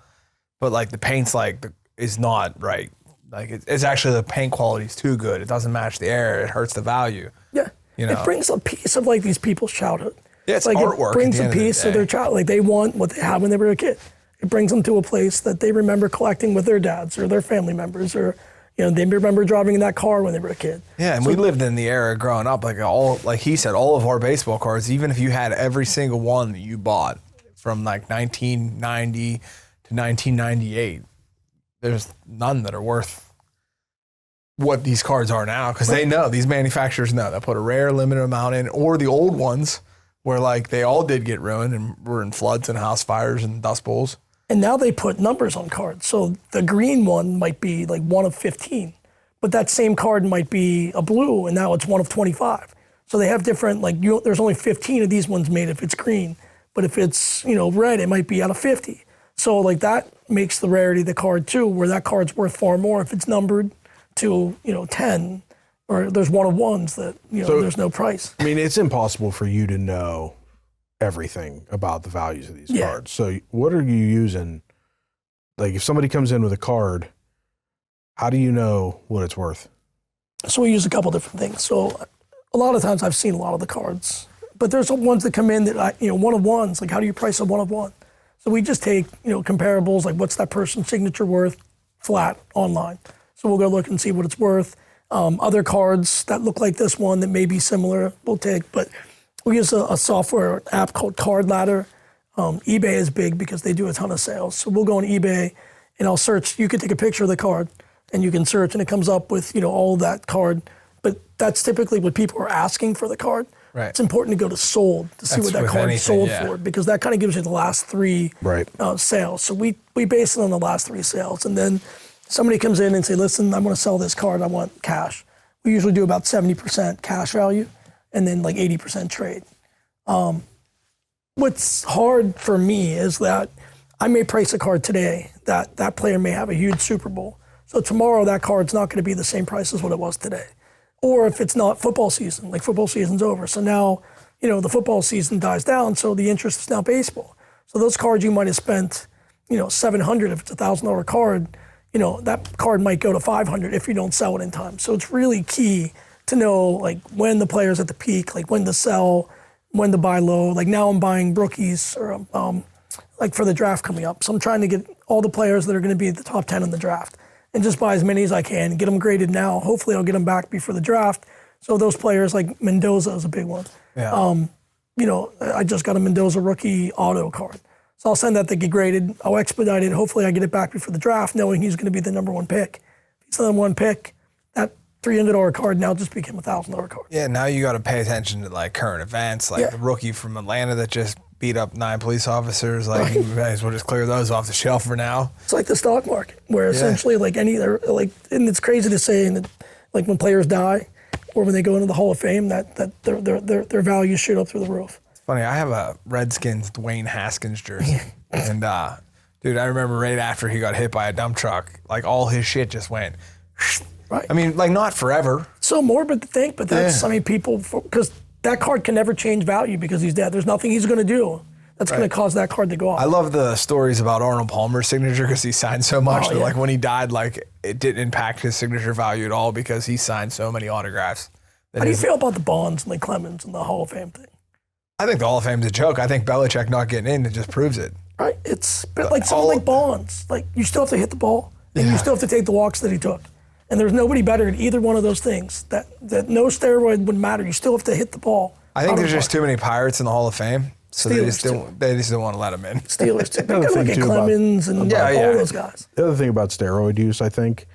but like the paint's like is not right. Like it's actually the paint quality is too good. It doesn't match the air. It hurts the value. Yeah. You know? It brings a piece of like these people's childhood. Yeah, it's like artwork. It brings a piece of their child. Like they want what they had when they were a kid. It brings them to a place that they remember collecting with their dads or their family members, or they remember driving in that car when they were a kid. Yeah, and we lived in the era growing up, like he said, all of our baseball cards, even if you had every single one that you bought from like 1990 to 1998, there's none that are worth what these cards are now, because they know, these manufacturers know, they put a rare limited amount in, or the old ones where like they all did get ruined and were in floods and house fires and dust bowls. And now they put numbers on cards. So the green one might be like 1 of 15, but that same card might be a blue and now it's 1 of 25. So they have different, there's only 15 of these ones made if it's green, but if it's, red, it might be out of 50. So like that makes the rarity of the card too, where that card's worth far more if it's numbered to, 10, or there's 1 of 1s that, so, there's no price. I mean, it's impossible for you to know everything about the values of these cards. So what are you using? Like if somebody comes in with a card, how do you know what it's worth? So we use a couple different things. So a lot of times I've seen a lot of the cards, but there's ones that come in that, 1 of 1s, like how do you price a 1 of 1? So we just take, comparables, like what's that person's signature worth flat online. So we'll go look and see what it's worth. Other cards that look like this one that may be similar, we'll take, but we use a software app called Card Ladder. eBay is big because they do a ton of sales. So we'll go on eBay and I'll search. You can take a picture of the card and you can search and it comes up with, all of that card. But that's typically what people are asking for the card. Right. It's important to go to sold to see what that card sold for, because that kind of gives you the last 3 sales. So we base it on the last 3 sales. And then somebody comes in and say, listen, I want to sell this card. I want cash. We usually do about 70% cash value and then like 80% trade. What's hard for me is that I may price a card today that player may have a huge Super Bowl. So tomorrow that card's not going to be the same price as what it was today. Or if it's not football season, like football season's over. So now, the football season dies down, so the interest is now baseball. So those cards you might have spent, $700 if it's a $1,000 card, that card might go to $500 if you don't sell it in time. So it's really key to know like when the player's at the peak, like when to sell, when to buy low. Like now I'm buying rookies or like for the draft coming up. So I'm trying to get all the players that are going to be at the top 10 in the draft and just buy as many as I can, get them graded now. Hopefully I'll get them back before the draft. So those players like Mendoza is a big one. Yeah. I just got a Mendoza rookie auto card. So I'll send that to get graded. I'll expedite it. Hopefully I get it back before the draft knowing he's going to be the number 1 pick. If he's the number 1 pick, that $300 card now just became a $1,000 card. Yeah, now you got to pay attention to like current events, like the rookie from Atlanta that just beat up 9 police officers. Like you might as well just clear those off the shelf for now. It's like the stock market, where essentially and it's crazy to say that like when players die or when they go into the Hall of Fame, that their values shoot up through the roof. It's funny. I have a Redskins Dwayne Haskins jersey, and dude, I remember right after he got hit by a dump truck, like all his shit just went. Right. I mean, like not forever. So morbid to think, but that's, people, because that card can never change value because he's dead. There's nothing he's going to do that's going to cause that card to go off. I love the stories about Arnold Palmer's signature because he signed so much that like when he died, like it didn't impact his signature value at all because he signed so many autographs. How do you feel about the Bonds and the Clemens and the Hall of Fame thing? I think the Hall of Fame's a joke. I think Belichick not getting in, it just proves it. Right. It's like something like Bonds. Like you still have to hit the ball and you still have to take the walks that he took. And there's nobody better at either one of those things. That no steroid would matter. You still have to hit the ball. I think there's just too many Pirates in the Hall of Fame, so they just don't want to let them in. Steelers too. They gotta thing look at too Clemens and all those guys. The other thing about steroid use, I think,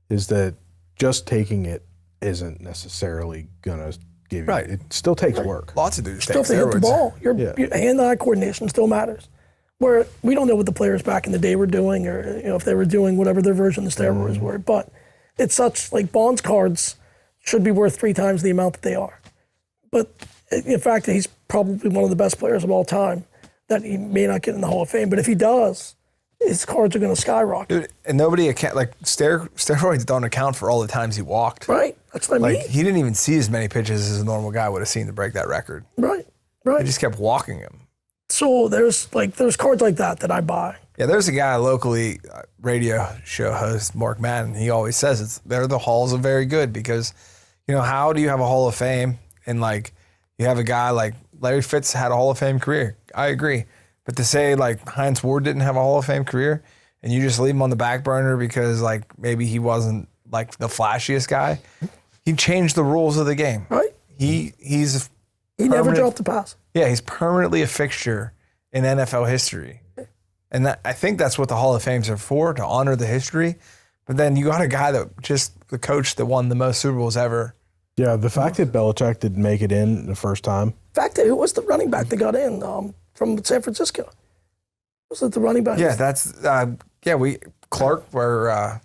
is that just taking it isn't necessarily gonna give you. It still takes work. Lots of dudes Still take have to hit the steroids. ball. Your hand-eye coordination still matters. Where we don't know what the players back in the day were doing, or if they were doing whatever their version of the steroids were. But it's such like Bonds cards should be worth 3 times the amount that they are. But in fact, he's probably one of the best players of all time. That he may not get in the Hall of Fame, but if he does, his cards are going to skyrocket. Dude, and nobody steroids don't account for all the times he walked. Right, that's what I mean. Like he didn't even see as many pitches as a normal guy would have seen to break that record. Right. They just kept walking him. So there's cards like that I buy. Yeah, there's a guy locally, radio show host, Mark Madden. He always says they're the halls of very good because, how do you have a Hall of Fame and like you have a guy like Larry Fitz had a Hall of Fame career. I agree. But to say like Heinz Ward didn't have a Hall of Fame career and you just leave him on the back burner because like maybe he wasn't like the flashiest guy, he changed the rules of the game. Right. He never dropped a pass. Yeah, he's permanently a fixture in NFL history. And I think that's what the Hall of Fames are for, to honor the history. But then you got a guy the coach that won the most Super Bowls ever. Yeah, the fact that Belichick didn't make it in the first time. In fact, who was the running back that got in from San Francisco? Was it the running back? Yeah, that's Clark. Where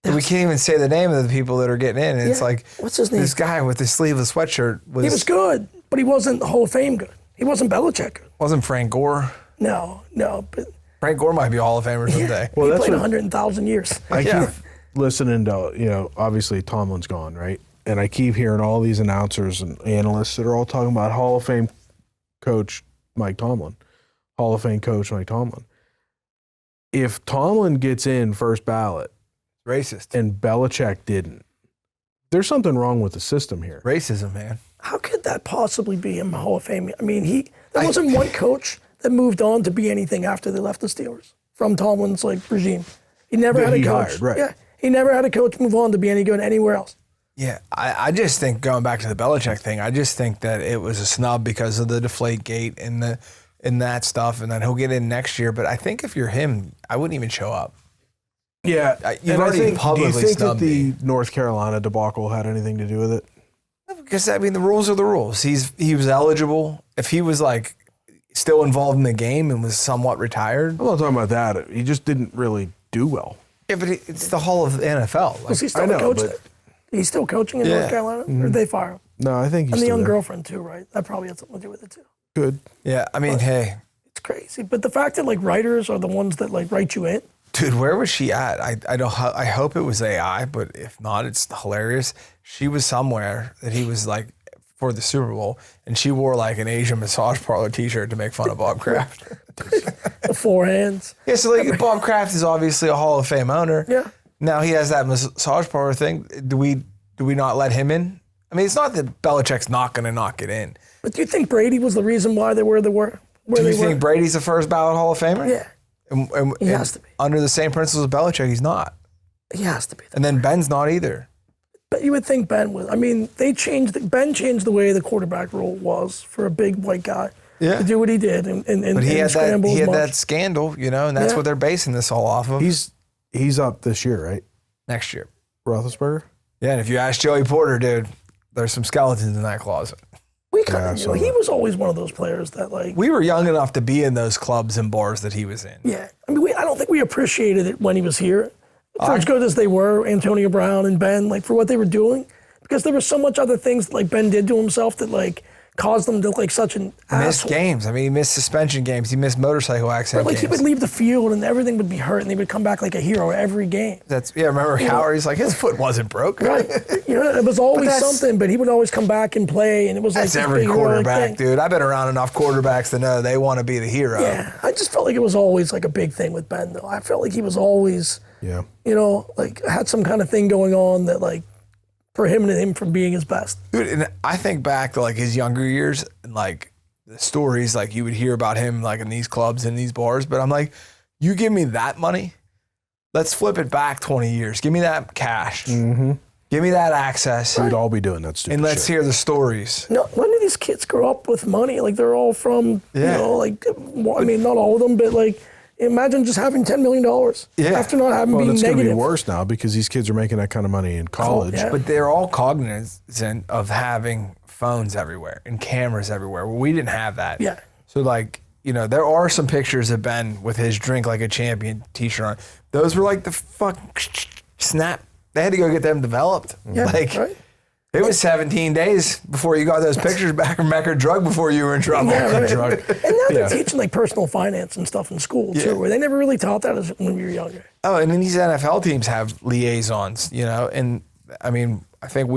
we can't even say the name of the people that are getting in. It's like what's his name? This guy with the sleeveless sweatshirt He was good, but he wasn't Hall of Fame good. He wasn't Belichick good. Wasn't Frank Gore? No, but Frank Gore might be a Hall of Famer someday. Well, he that's played what 100,000 years. I keep listening to, obviously Tomlin's gone, right? And I keep hearing all these announcers and analysts that are all talking about Hall of Fame coach Mike Tomlin. Hall of Fame coach Mike Tomlin. If Tomlin gets in first ballot, Racist. And Belichick didn't, there's something wrong with the system here. Racism, man. How could that possibly be in the Hall of Fame? I mean, there wasn't one coach that moved on to be anything after they left the Steelers from Tomlin's regime. He never had a coach. Hired, right. Yeah, he never had a coach move on to be any good anywhere else. Yeah, I just think going back to the Belichick thing, I just think that it was a snub because of the deflate gate and that stuff, and then he'll get in next year. But I think if you're him, I wouldn't even show up. Yeah, you've already publicly do you think that snubbed me. the North Carolina debacle had anything to do with it? Because the rules are the rules. He was eligible. If he was still involved in the game and was somewhat retired. I'm not talking about that. He just didn't really do well. Yeah, but it's the Hall of the NFL. Was he still a coach there? He's still coaching in North Carolina? Or did they fire him? No, I think he's And the still young there. girlfriend too, right? That probably had something to do with it too. Good. Yeah, hey. It's crazy. But the fact that writers are the ones that write you in. Dude, where was she at? I hope it was AI, but if not, it's hilarious. She was somewhere that he was for the Super Bowl, and she wore an Asian massage parlor T-shirt to make fun of Bob Kraft. The forehands. Yeah, so Bob Kraft is obviously a Hall of Fame owner. Yeah. Now he has that massage parlor thing. Do we not let him in? I mean, it's not that Belichick's not going to not get in. But do you think Brady was the reason why they were Do you think Brady's the first ballot Hall of Famer? Yeah. And He has to be. Under the same principles of Belichick, he's not. He has to be. And then Ben's not either. But you would think Ben was. I mean, Ben changed the way the quarterback role was for a big white guy to do what he did and But he had scramble as much. that scandal, and that's what they're basing this all off of. He's up this year, right? Next year. Roethlisberger? Yeah, and if you ask Joey Porter, dude, there's some skeletons in that closet. We kind of knew. He was always one of those players that We were young enough to be in those clubs and bars that he was in. Yeah. I mean, I don't think we appreciated it when he was here. For as good as they were, Antonio Brown and Ben, for what they were doing. Because there was so much other things that Ben did to himself that caused them to look like such an asshole. Missed games. I mean, he missed suspension games. He missed motorcycle accident games. He would leave the field and everything would be hurt and he would come back like a hero every game. Remember Howard? He's his foot wasn't broke. Right. It was always something, but he would always come back and play and it was that's this every big heroic quarterback, thing. dude. I've been around enough quarterbacks to know they want to be the hero. Yeah. I just felt like it was always a big thing with Ben though. I felt like he was always, had some kind of thing going on that prohibited him from being his best. Dude, and I think back to his younger years and the stories you would hear about him in these clubs and these bars, but I'm you give me that money, let's flip it back 20 years. Give me that cash. Mm-hmm. Give me that access. We'd all be doing that stupid And let's shit. hear the stories. No, when do these kids grow up with money? Like they're all from, Yeah. you know, like, I mean, not all of them, but like, imagine just having $10 million after not having Well, being it's going to negative. be worse now because these kids are making that kind of money in college. yeah. But they're all cognizant of having phones everywhere and cameras everywhere. Well, we didn't have that. Yeah. So like, you know, there are some pictures of Ben with his drink like a champion t-shirt on. Those were like the fuck snap. They had to go get them developed. Yeah, like right. it was 17 days before you got those pictures back from Mecker Drug before you were in trouble. Yeah, right. Drug. And now they're teaching like personal finance and stuff in school too, where they never really taught that when we were younger. Oh, and then these NFL teams have liaisons, you know, and I mean, I think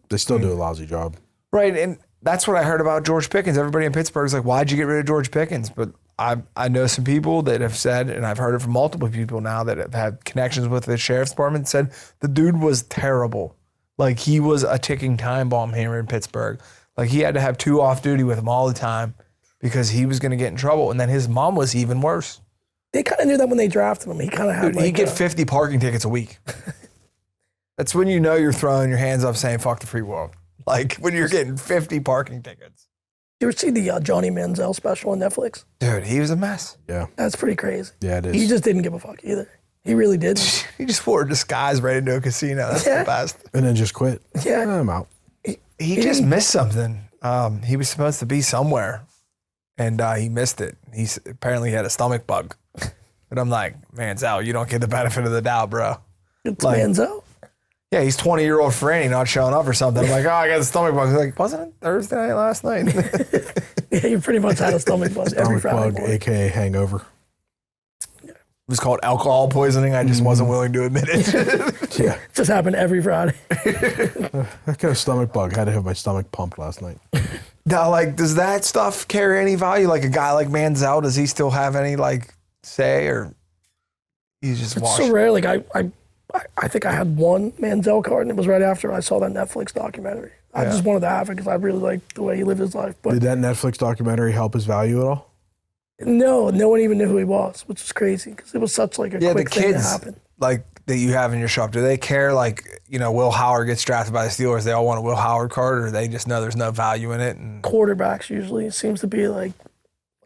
They still do a lousy job. right, and that's what I heard about George Pickens. Everybody in Pittsburgh is like, why'd you get rid of George Pickens? But I know some people that have said, and I've heard it from multiple people now that have had connections with the sheriff's department, said the dude was terrible. Like he was a ticking time bomb here in Pittsburgh. Like he had to have 2 off duty with him all the time because he was going to get in trouble. And then his mom was even worse. They kind of knew that when they drafted him. He kind of had Dude, like he'd get 50 parking tickets a week. That's when you know you're throwing your hands up saying, fuck the free world. Like when you're getting 50 parking tickets. You ever see the Johnny Manziel special on Netflix? Dude, he was a mess. Yeah. That's pretty crazy. Yeah, it is. He just didn't give a fuck either. He really didn't. He just wore a disguise right into a casino. That's the best. And then just quit. Yeah. I'm out. He just missed something. He was supposed to be somewhere, and he missed it. He apparently had a stomach bug. But I'm like, Manziel, you don't get the benefit of the doubt, bro. It's Like- Manziel. Yeah, he's 20-year-old Franny not showing up or something. I'm like, oh, I got a stomach bug. He's like, wasn't it Thursday night last night? Yeah, you pretty much had a stomach bug every Stomach Friday bug, morning. a.k.a. hangover. It was called alcohol poisoning. I just wasn't willing to admit it. Yeah. Just happened every Friday. I got a stomach bug. I had to have my stomach pumped last night. Now, like, does that stuff carry any value? Like a guy like Manziel, does he still have any like say, or he's just It's washed? so rare. Like I think I had one Manziel card, and it was right after I saw that Netflix documentary. I just wanted to have it because I really liked the way he lived his life. But Did that Netflix documentary help his value at all? no one even knew who he was, which is crazy because it was such like a Yeah, the quick thing to kids happen. like that you have in your shop, do they care? Like, you know, Will Howard gets drafted by the Steelers. They all want a Will Howard card, or they just know there's no value in it. And Quarterbacks usually it seems to be like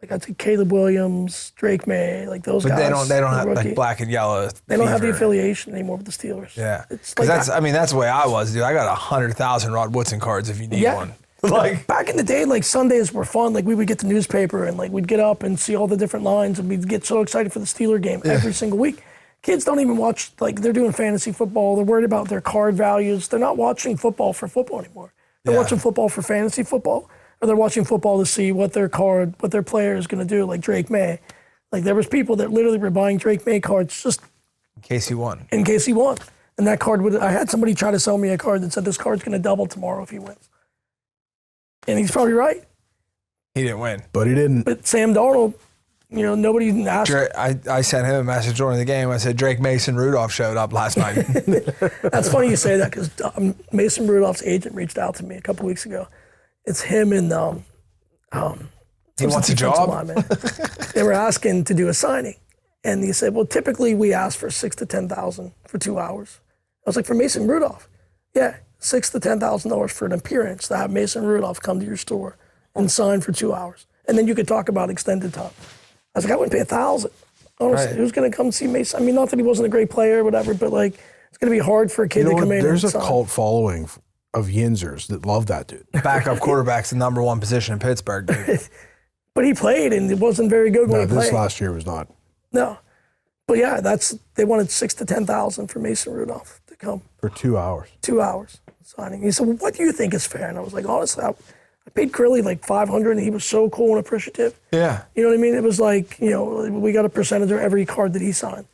I'd say Caleb Williams, Drake May, like those but guys. they don't the have rookie. like black and yellow. They don't have the fever. affiliation anymore with the Steelers. Yeah, It's because like that's the way I was, dude. I got 100,000 Rod Woodson cards if you need Yeah. one. Like, back in the day, like Sundays were fun. Like we would get the newspaper and like we'd get up and see all the different lines and we'd get so excited for the Steeler game every single week. Kids don't even watch, like they're doing fantasy football. They're worried about their card values. They're not watching football for football anymore. They're watching football for fantasy football, or they're watching football to see what their player is going to do, like Drake May. Like there was people that literally were buying Drake May cards just in case he won. in case he won. And that card I had somebody try to sell me a card that said this card's going to double tomorrow if he wins. And he's probably right. He didn't win. But he didn't. But Sam Darnold, you know, nobody asked. I sent him a message during the game. I said, Drake Mason Rudolph showed up last night. That's funny you say that because Mason Rudolph's agent reached out to me a couple weeks ago. It's him and He wants a job? lineman. They were asking to do a signing, and he said, "Well, typically we ask for $6,000 to $10,000 for 2 hours." I was like, "For Mason Rudolph, yeah, $6,000 to $10,000 for an appearance to have Mason Rudolph come to your store and sign for 2 hours, and then you could talk about extended time." I was like, "I wouldn't pay $1,000. Honestly, Right. who's going to come see Mason? I mean, not that he wasn't a great player or whatever, but like, it's going to be hard for a kid You know to what? come in. There's a and sign. cult following of Yinzers that love that dude. Backup quarterback's the number one position in Pittsburgh, dude. But he played, and it wasn't very good when No, he this played. last year was not. No, but yeah, they wanted $6,000 to $10,000 for Mason Rudolph to come For 2 hours. 2 hours signing. He said, "Well, what do you think is fair?" And I was like, honestly, I paid Curly like $500, and he was so cool and appreciative. Yeah. You know what I mean? It was like, you know, we got a percentage of every card that he signed,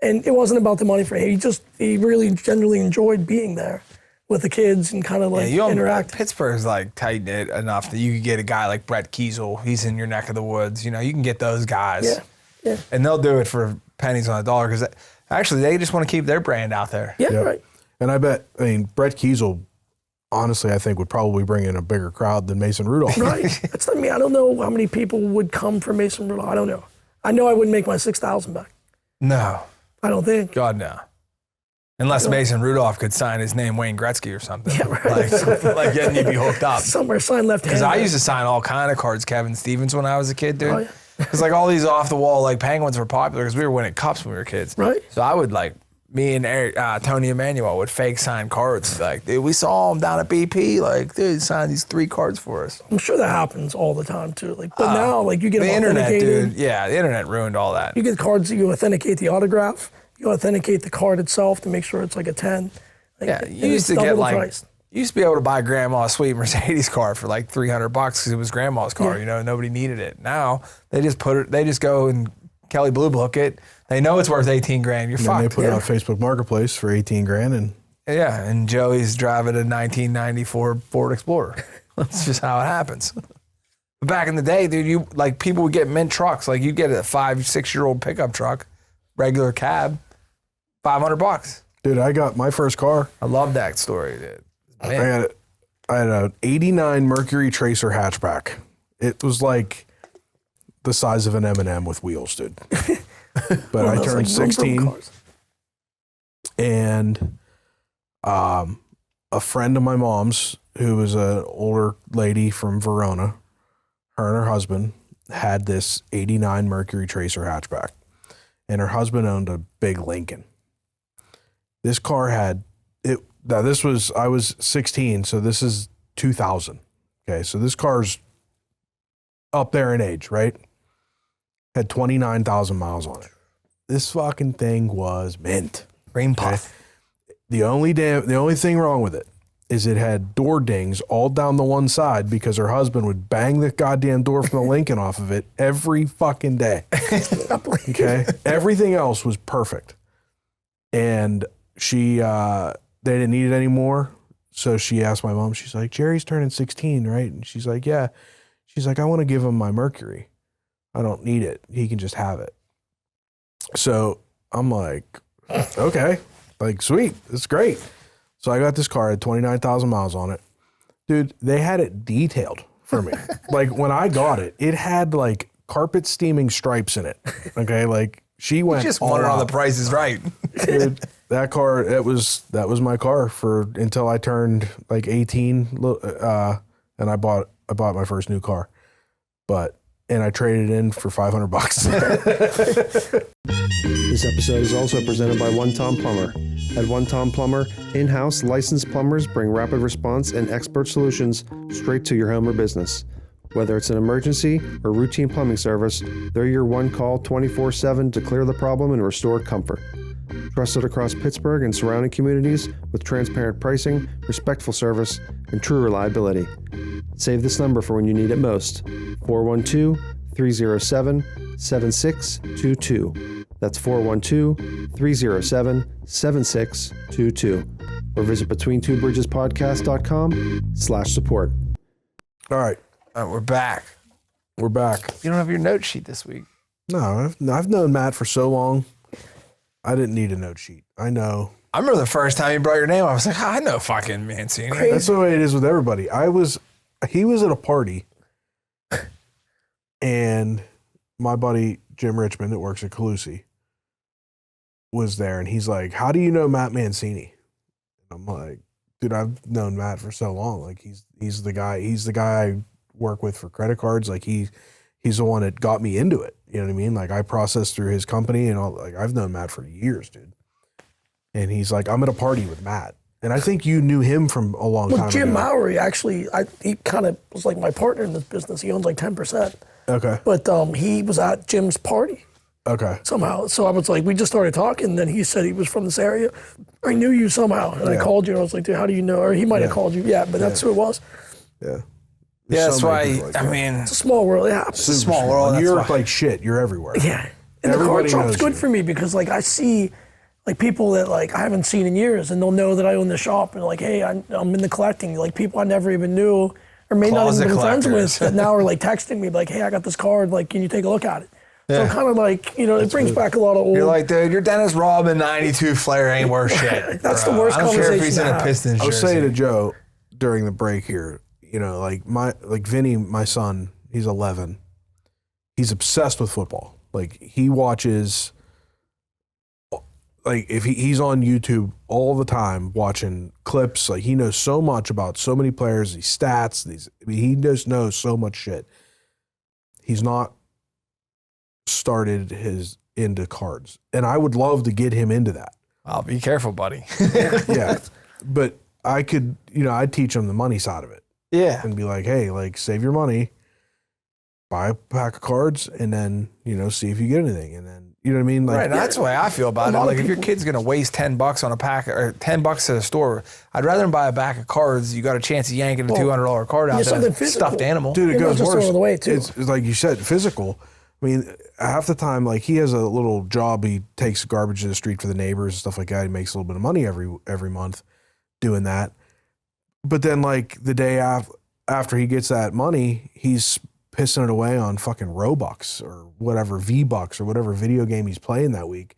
and it wasn't about the money for him. He really genuinely enjoyed being there with the kids and kind of like interact. Pittsburgh's like tight knit enough that you could get a guy like Brett Kiesel. He's in your neck of the woods. You know, you can get those guys. Yeah, yeah, And they'll do it for pennies on a dollar because actually they just want to keep their brand out there. yeah, Yep. right. And I Brett Kiesel, honestly, I think would probably bring in a bigger crowd than Mason Rudolph. Right. That's what I mean. I don't know how many people would come for Mason Rudolph. I don't know. I know I wouldn't make my $6,000 back. No. I don't think. God, no. Unless Mason Rudolph could sign his name Wayne Gretzky or something. Yeah, right. Like getting you be hooked up. Somewhere signed left hand. Because I used to sign all kind of cards, Kevin Stevens, when I was a kid, dude. Oh, yeah. Because like all these off the wall like Penguins were popular because we were winning cups when we were kids. Right. So I would like, me and Eric, Tony Emmanuel would fake sign cards. Like, dude, we saw him down at BP. Like, dude, sign these 3 cards for us. I'm sure that happens all the time too. Like, but now, like, you get The them internet, authenticated. dude. Yeah, the internet ruined all that. You get cards that you authenticate the autograph. You authenticate the card itself to make sure it's like a 10. Like, Yeah, and you used it's to get double the like, price. you used to be able to buy Grandma's sweet Mercedes car for like $300 because it was Grandma's car. Yeah. You know, nobody needed it. Now they just they just go and Kelly Blue Book it. They know it's worth 18 grand. You're And fucked. they put it on Facebook Marketplace for 18 grand, and Yeah, and Joey's driving a 1994 Ford Explorer. That's just how it happens. But back in the day, dude, you like people would get mint trucks. Like you get a 5-6-year-old pickup truck, regular cab, $500. dude, I got my first car. I love that story, dude. I Man. had an '89 Mercury Tracer hatchback. It was like the size of an M&M with wheels, dude. But I Those, turned like, vroom, vroom 16, cars. and a friend of my mom's, who was an older lady from Verona, her and her husband had this '89 Mercury Tracer hatchback, and her husband owned a big Lincoln. This car had it. Now I was 16, so this is 2000. Okay, so this car's up there in age, right? Had 29,000 miles on it. This fucking thing was mint. Cream puff. The only thing wrong with it is it had door dings all down the one side because her husband would bang the goddamn door from the Lincoln off of it every fucking day. Okay, everything else was perfect, and they didn't need it anymore. So she asked my mom. She's like, "Jerry's turning 16, right?" And she's like, "Yeah." She's like, "I want to give him my Mercury. I don't need it. He can just have it." So I'm like, okay, like, sweet. That's great. So I got this car, had 29,000 miles on it. Dude, they had it detailed for me. Like, when I got it, it had like carpet steaming stripes in it. Okay, like she went Just all wondering on out. the Price is Right. Dude, that car, that was my car until I turned like 18, and I bought my first new car. And I traded it in for $500. This episode is also presented by One Tom Plumber. At One Tom Plumber, in-house licensed plumbers bring rapid response and expert solutions straight to your home or business. Whether it's an emergency or routine plumbing service, they're your one call 24/7 to clear the problem and restore comfort. Trusted across Pittsburgh and surrounding communities with transparent pricing, respectful service, and true reliability. Save this number for when you need it most. 412-307-7622. That's 412-307-7622. Or visit BetweenTwoBridgesPodcast.com/support. All right, We're back. we're back. You don't have your note sheet this week. No, I've known Matt for so long. I didn't need a note sheet. I know. I remember the first time you brought your name. I was like, I know fucking Mancini. That's the way it is with everybody. He was at a party, and my buddy Jim Richmond, that works at Calusi, was there, and he's like, "How do you know Matt Mancini?" And I'm like, "Dude, I've known Matt for so long. Like, he's the guy. He's the guy I work with for credit cards. Like, he's the one that got me into it. You know what I mean? Like, I processed through his company and all. Like, I've known Matt for years, dude." And he's like, "I'm at a party with Matt." And I think you knew him from a long time Jim ago. Mowry, actually, he kind of was like my partner in this business. He owns like 10%. Okay. But he was at Jim's party Okay. somehow. So I was like, we just started talking. And then he said he was from this area. I knew you somehow. And I called you and I was like, dude, how do you know? Or he might have called you. Yeah, but that's who it was. Yeah. Yeah, that's so many why, people like I that. mean, It's a small world. Yeah. it's a small world. That's You're why. like shit. You're everywhere. Yeah. And the car Everybody shop's knows good you. for me because like I see like people that like I haven't seen in years and they'll know that I own the shop and like, hey, I'm in the collecting. Like people I never even knew or may not Closet even been friends collectors. with that now are like texting me like, hey, I got this card. Like, can you take a look at it? So kind of like, it brings back a lot of old. You're like, dude, your Dennis Rodman 92 Flair ain't worth shit. That's bro. the worst I don't care if conversation he's to in a have. Pistons I was jersey. saying to Joe during the break here, like Vinny, my son, he's 11. He's obsessed with football. Like he watches like if he's on YouTube all the time watching clips, like he knows so much about so many players, these stats, he just knows so much shit. He's not started his into cards, and I would love to get him into that. I'll be careful, buddy. Yeah, but I could, I'd teach him the money side of it. Yeah. And be like, hey, like save your money, buy a pack of cards, and then, see if you get anything. And then, you know what I mean? Like, right. That's the way I feel about it. Like if your kid's going to waste $10 on a pack or $10 at a store, I'd rather than buy a pack of cards. You got a chance of yanking a $200 card out than a stuffed animal. Dude, it goes worse. The way too. It's like you said, physical. I mean, half the time, like he has a little job. He takes garbage to the street for the neighbors and stuff like that. He makes a little bit of money every month doing that. But then, like the day after he gets that money, he's pissing it away on fucking Robux or whatever, V-Bucks or whatever video game he's playing that week,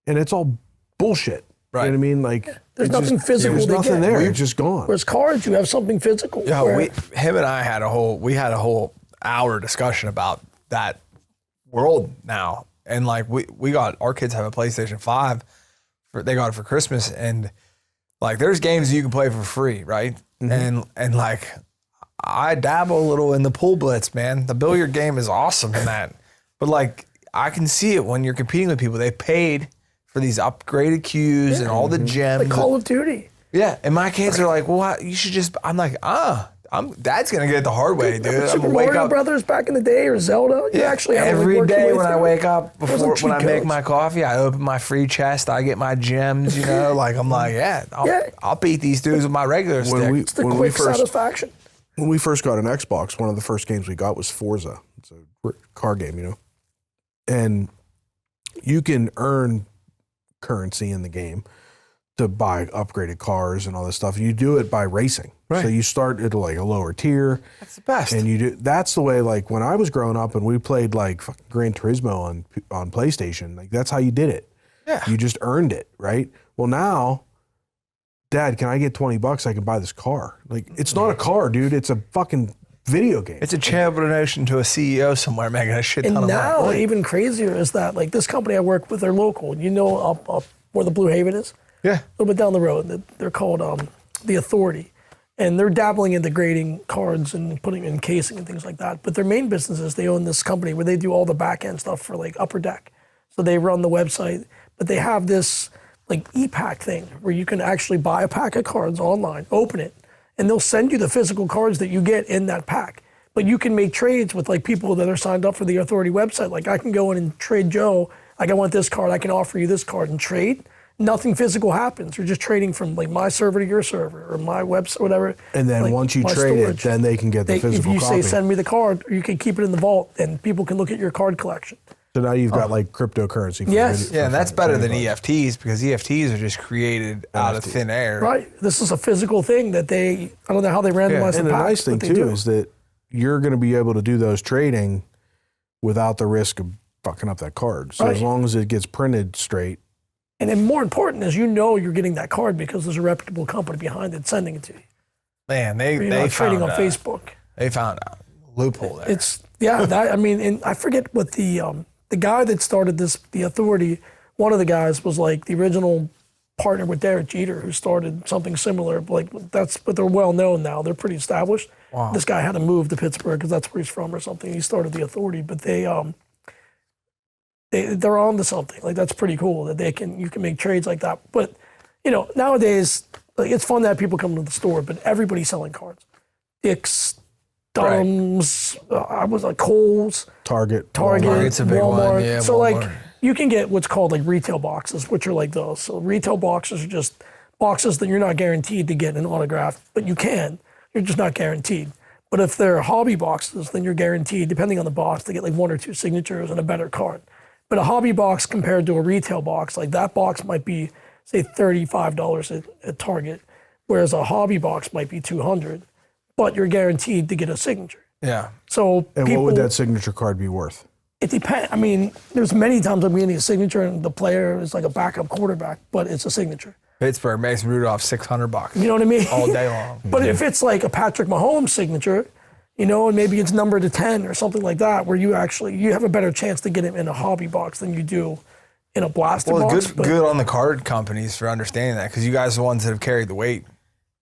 and it's all bullshit. Right. You know what I mean? Like there's nothing physical. There's nothing there. It's just gone. Whereas cards, you have something physical. Yeah, him and I had a whole hour discussion about that world now, and like we got our kids have a PlayStation 5. They got it for Christmas, and like there's games you can play for free, right? Mm-hmm. And like I dabble a little in the pool blitz, man. The billiard game is awesome in that, but like I can see it when you're competing with people. They paid for these upgraded cues and all the gems. Like Call of Duty. Yeah, and my kids are like, well, you should just. I'm like, Dad's gonna get it the hard way, dude. Super Mario Brothers back in the day or Zelda. You actually have every day when I wake up when I make codes. my coffee, I open my free chest. I get my gems. Like I'm like, I'll beat these dudes with my regular stick. It's the quick satisfaction. When we first got an Xbox, one of the first games we got was Forza. It's a car game, and you can earn currency in the game to buy upgraded cars and all this stuff. You do it by racing. Right. So you start at like a lower tier. That's the best. And that's the way, like when I was growing up and we played like fucking Gran Turismo on PlayStation, like that's how you did it. Yeah. You just earned it, right? Well now, Dad, can I get $20? I can buy this car. Like it's not a car, dude. It's a fucking video game. It's a channel donation to a CEO somewhere making a shit ton of money. And now even crazier is that like this company I work with, they're local. Up where the Blue Haven is? Yeah. A little bit down the road. They're called The Authority. And they're dabbling into grading cards and putting in casing and things like that. But their main business is they own this company where they do all the back end stuff for like Upper Deck. So they run the website, but they have this like e-pack thing where you can actually buy a pack of cards online, open it, and they'll send you the physical cards that you get in that pack. But you can make trades with like people that are signed up for the Authority website. Like I can go in and trade Joe. Like I want this card, I can offer you this card and trade. Nothing physical happens. You're just trading from like my server to your server or my website, whatever. And then once you trade it, then they can get the physical copy. If you copy. say send me the card, you can keep it in the vault and people can look at your card collection. So now you've got like cryptocurrency. For and that's better than EFTs because EFTs are just created out of thin air. Right. This is a physical thing that I don't know how they randomize the And the packs, nice thing too is that you're going to be able to do those trading without the risk of fucking up that card. So as long as it gets printed straight. And then more important is you're getting that card because there's a reputable company behind it sending it to you. Man, they trading on found Facebook. They found a loophole there. And I forget what the guy that started the Authority, one of the guys was like the original partner with Derek Jeter who started something similar. But they're well known now. They're pretty established. Wow. This guy had to move to Pittsburgh because that's where he's from or something. He started the Authority, but they're on to something. Like that's pretty cool that you can make trades like that. But nowadays, like it's fun to have people come to the store, but everybody's selling cards. Dick's, Dunham's, I was like Kohl's, Target, Target's a big Walmart. one. Yeah, so Walmart. like you can get what's called like retail boxes, which are like those. So retail boxes are just boxes that you're not guaranteed to get an autograph, but you can. You're just not guaranteed. But if they're hobby boxes, then you're guaranteed, depending on the box, to get like 1 or 2 signatures and a better card. But a hobby box compared to a retail box, like that box might be, say, $35 at Target, whereas a hobby box might be $200, but you're guaranteed to get a signature. Yeah. So what would that signature card be worth? It depends. I mean, there's many times I'm getting a signature and the player is like a backup quarterback, but it's a signature. Pittsburgh, Mason Rudolph, $600. You know what I mean? All day long. But if it's like a Patrick Mahomes signature, and maybe it's numbered to 10 or something like that, where you have a better chance to get him in a hobby box than you do in a blaster Well, box. good on the card companies for understanding that, because you guys are the ones that have carried the weight.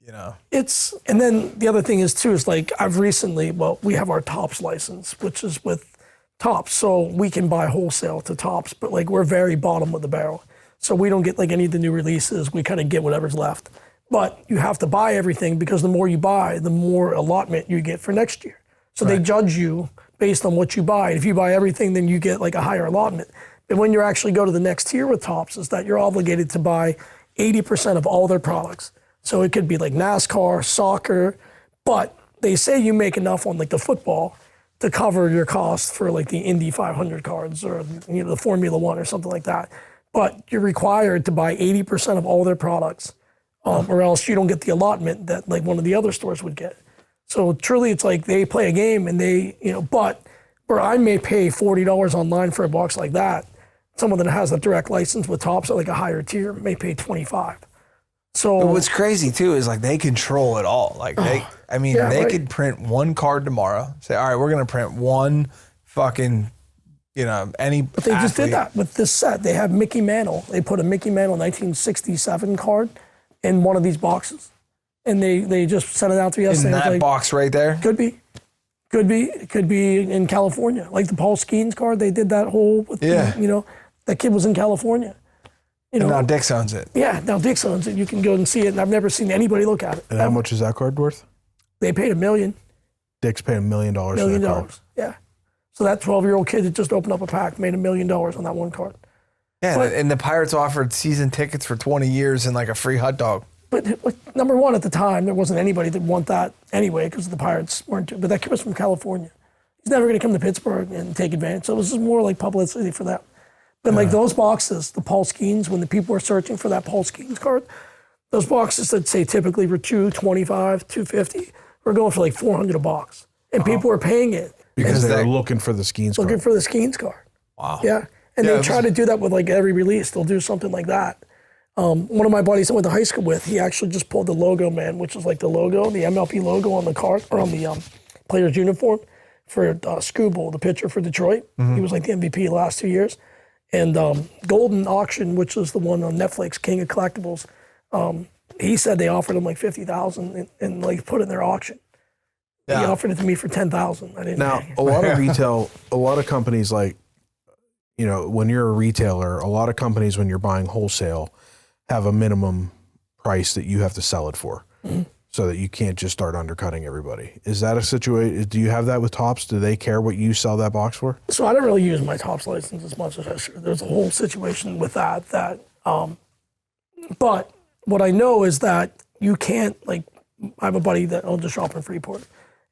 You know, And then the other thing is too, is like we have our Topps license, which is with Topps, so we can buy wholesale to Topps, but like we're very bottom of the barrel. So we don't get like any of the new releases. We kind of get whatever's left. But you have to buy everything, because the more you buy, the more allotment you get for next year. So they judge you based on what you buy. If you buy everything, then you get like a higher allotment. But when you actually go to the next tier with Topps, is that you're obligated to buy 80% of all their products. So it could be like NASCAR, soccer, but they say you make enough on like the football to cover your costs for like the Indy 500 cards or the Formula One or something like that. But you're required to buy 80% of all their products, or else you don't get the allotment that like one of the other stores would get. So truly, it's like they play a game and they, but where I may pay $40 online for a box like that, someone that has a direct license with Topps at like a higher tier may pay $25. So but what's crazy too is like they control it all. Like they could print one card tomorrow. Say, all right, we're gonna print one fucking, any. But they just did that with this set. They have Mickey Mantle. They put a Mickey Mantle 1967 card in one of these boxes, and they just sent it out to us. In that box right there. Could be. It could be in California, like the Paul Skeens card. They did that whole. With that kid was in California. And now Dick's owns it. Yeah, now Dick's owns it. You can go and see it, and I've never seen anybody look at it. And how much is that card worth? They paid $1 million. Dick's paid $1 million for that card. Yeah. So that 12-year-old kid that just opened up a pack made $1 million on that one card. Yeah, and the Pirates offered season tickets for 20 years and like a free hot dog. But number one, at the time, there wasn't anybody that want that anyway, because the Pirates weren't. But that kid was from California. He's never going to come to Pittsburgh and take advantage. So it was just more like publicity for them. But like those boxes, the Paul Skeens, when the people were searching for that Paul Skeens card, those boxes that say typically were $225, $250, were going for like $400 a box, and people were paying it because they're looking for the Skeens card. Looking for the Skeens card. Wow. Yeah, and they try to do that with like every release. They'll do something like that. One of my buddies I went to high school with, he actually just pulled the logo man, which is like the logo, the MLP logo on the card or on the player's uniform for Scooble, the pitcher for Detroit. He was like the MVP the last 2 years. And Golden Auction, which is the one on Netflix, King of Collectibles, he said they offered him like $50,000 and like put it in their auction. Yeah. He offered it to me for $10,000. I didn't. Now, a lot of retail, a lot of companies like, when you're a retailer, a lot of companies when you're buying wholesale have a minimum price that you have to sell it for, so that you can't just start undercutting everybody. Is that a situation? Do you have that with Topps? Do they care what you sell that box for? So I don't really use my Topps license as much as I should. There's a whole situation with that. But what I know is that you can't, like, I have a buddy that owns a shop in Freeport,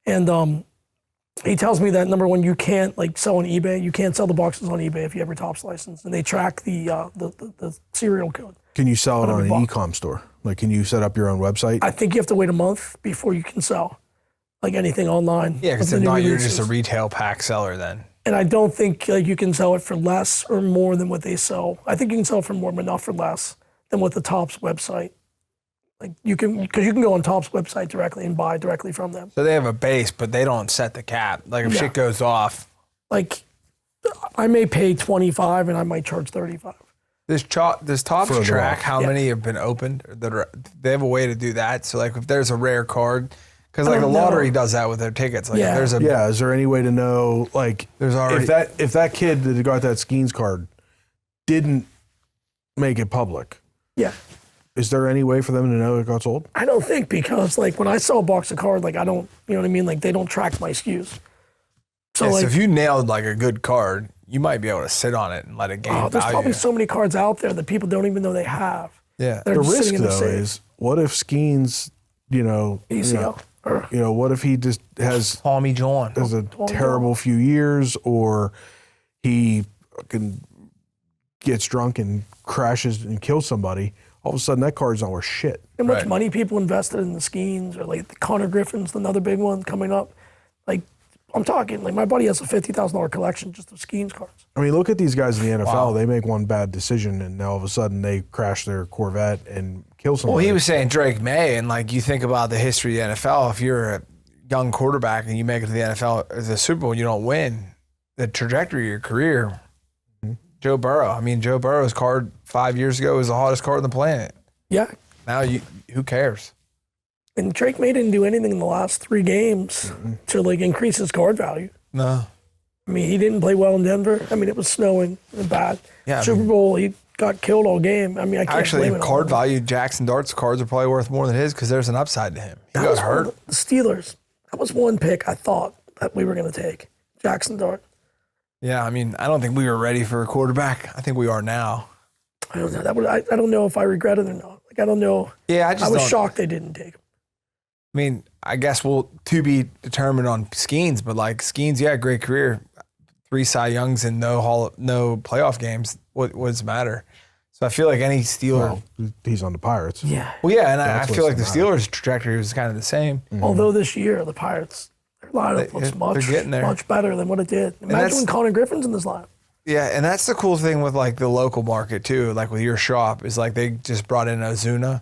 and he tells me that, number one, you can't like sell on eBay. You can't sell the boxes on eBay if you have your Topps license, and they track the serial code. Can you sell it on an e-com store? Like, can you set up your own website? I think you have to wait a month before you can sell, like anything online. Yeah, because if not, you're just a retail pack seller then. And I don't think like you can sell it for less or more than what they sell. I think you can sell it for more, but not for less than what the Topps website. Like you can, because you can go on Topps website directly and buy directly from them. So they have a base, but they don't set the cap. Like if shit goes off. Like I may pay $25 and I might charge $35. Does Topps track how many have been opened? They have a way to do that. So like if there's a rare card, because like the lottery does that with their tickets. Like if there's is there any way to know like there's already if that kid that got that Skeens card didn't make it public? Yeah. Is there any way for them to know it got sold? I don't think, because like when I sell a box of cards, like I don't, you know what I mean? Like they don't track my SKUs. So so if you nailed like a good card, you might be able to sit on it and let it gain value. There's probably so many cards out there that people don't even know they have. Yeah. The risk though is, what if Skeens, ACL. What if he just has Tommy John has a terrible few years, or he gets drunk and crashes and kills somebody? All of a sudden, that card's not worth shit. And much money people invested in the Skeens, or like the Connor Griffin's another big one coming up. Like I'm talking, like my buddy has a $50,000 collection just of Skeens cards. I mean, look at these guys in the NFL. Wow. They make one bad decision, and now all of a sudden they crash their Corvette and kill somebody. Well, he was saying Drake May, and like you think about the history of the NFL, if you're a young quarterback and you make it to the NFL as a Super Bowl and you don't win, the trajectory of your career Joe Burrow. I mean, Joe Burrow's card 5 years ago was the hottest card on the planet. Yeah. Now, who cares? And Drake May didn't do anything in the last 3 games to like increase his card value. No. I mean, he didn't play well in Denver. I mean, it was snowing and bad. Yeah, Super Bowl, he got killed all game. I mean, I can't Actually, blame it card on him. value, Jackson Dart's cards are probably worth more than his because there's an upside to him. He That got was hurt. The Steelers. That was one pick I thought that we were going to take. Jackson Dart. Yeah, I mean, I don't think we were ready for a quarterback. I think we are now. I don't know. I don't know if I regret it or not. Like, I don't know. Yeah, I was shocked they didn't take him. I mean, I guess we'll to be determined on Skeens, but like Skeens, yeah, great career. 3 Cy Youngs and no playoff games. What does it matter? So I feel like any Steeler. Well, he's on the Pirates. Yeah. Well, yeah, and I That's feel like the what's the matter. Steelers' trajectory was kind of the same. Although this year, the Pirates, their lineup looks they're getting there. much better than what it did. Imagine that's- when Connor Griffin's in this lineup. Yeah, and that's the cool thing with like the local market too. Like with your shop, is like they just brought in Ozuna,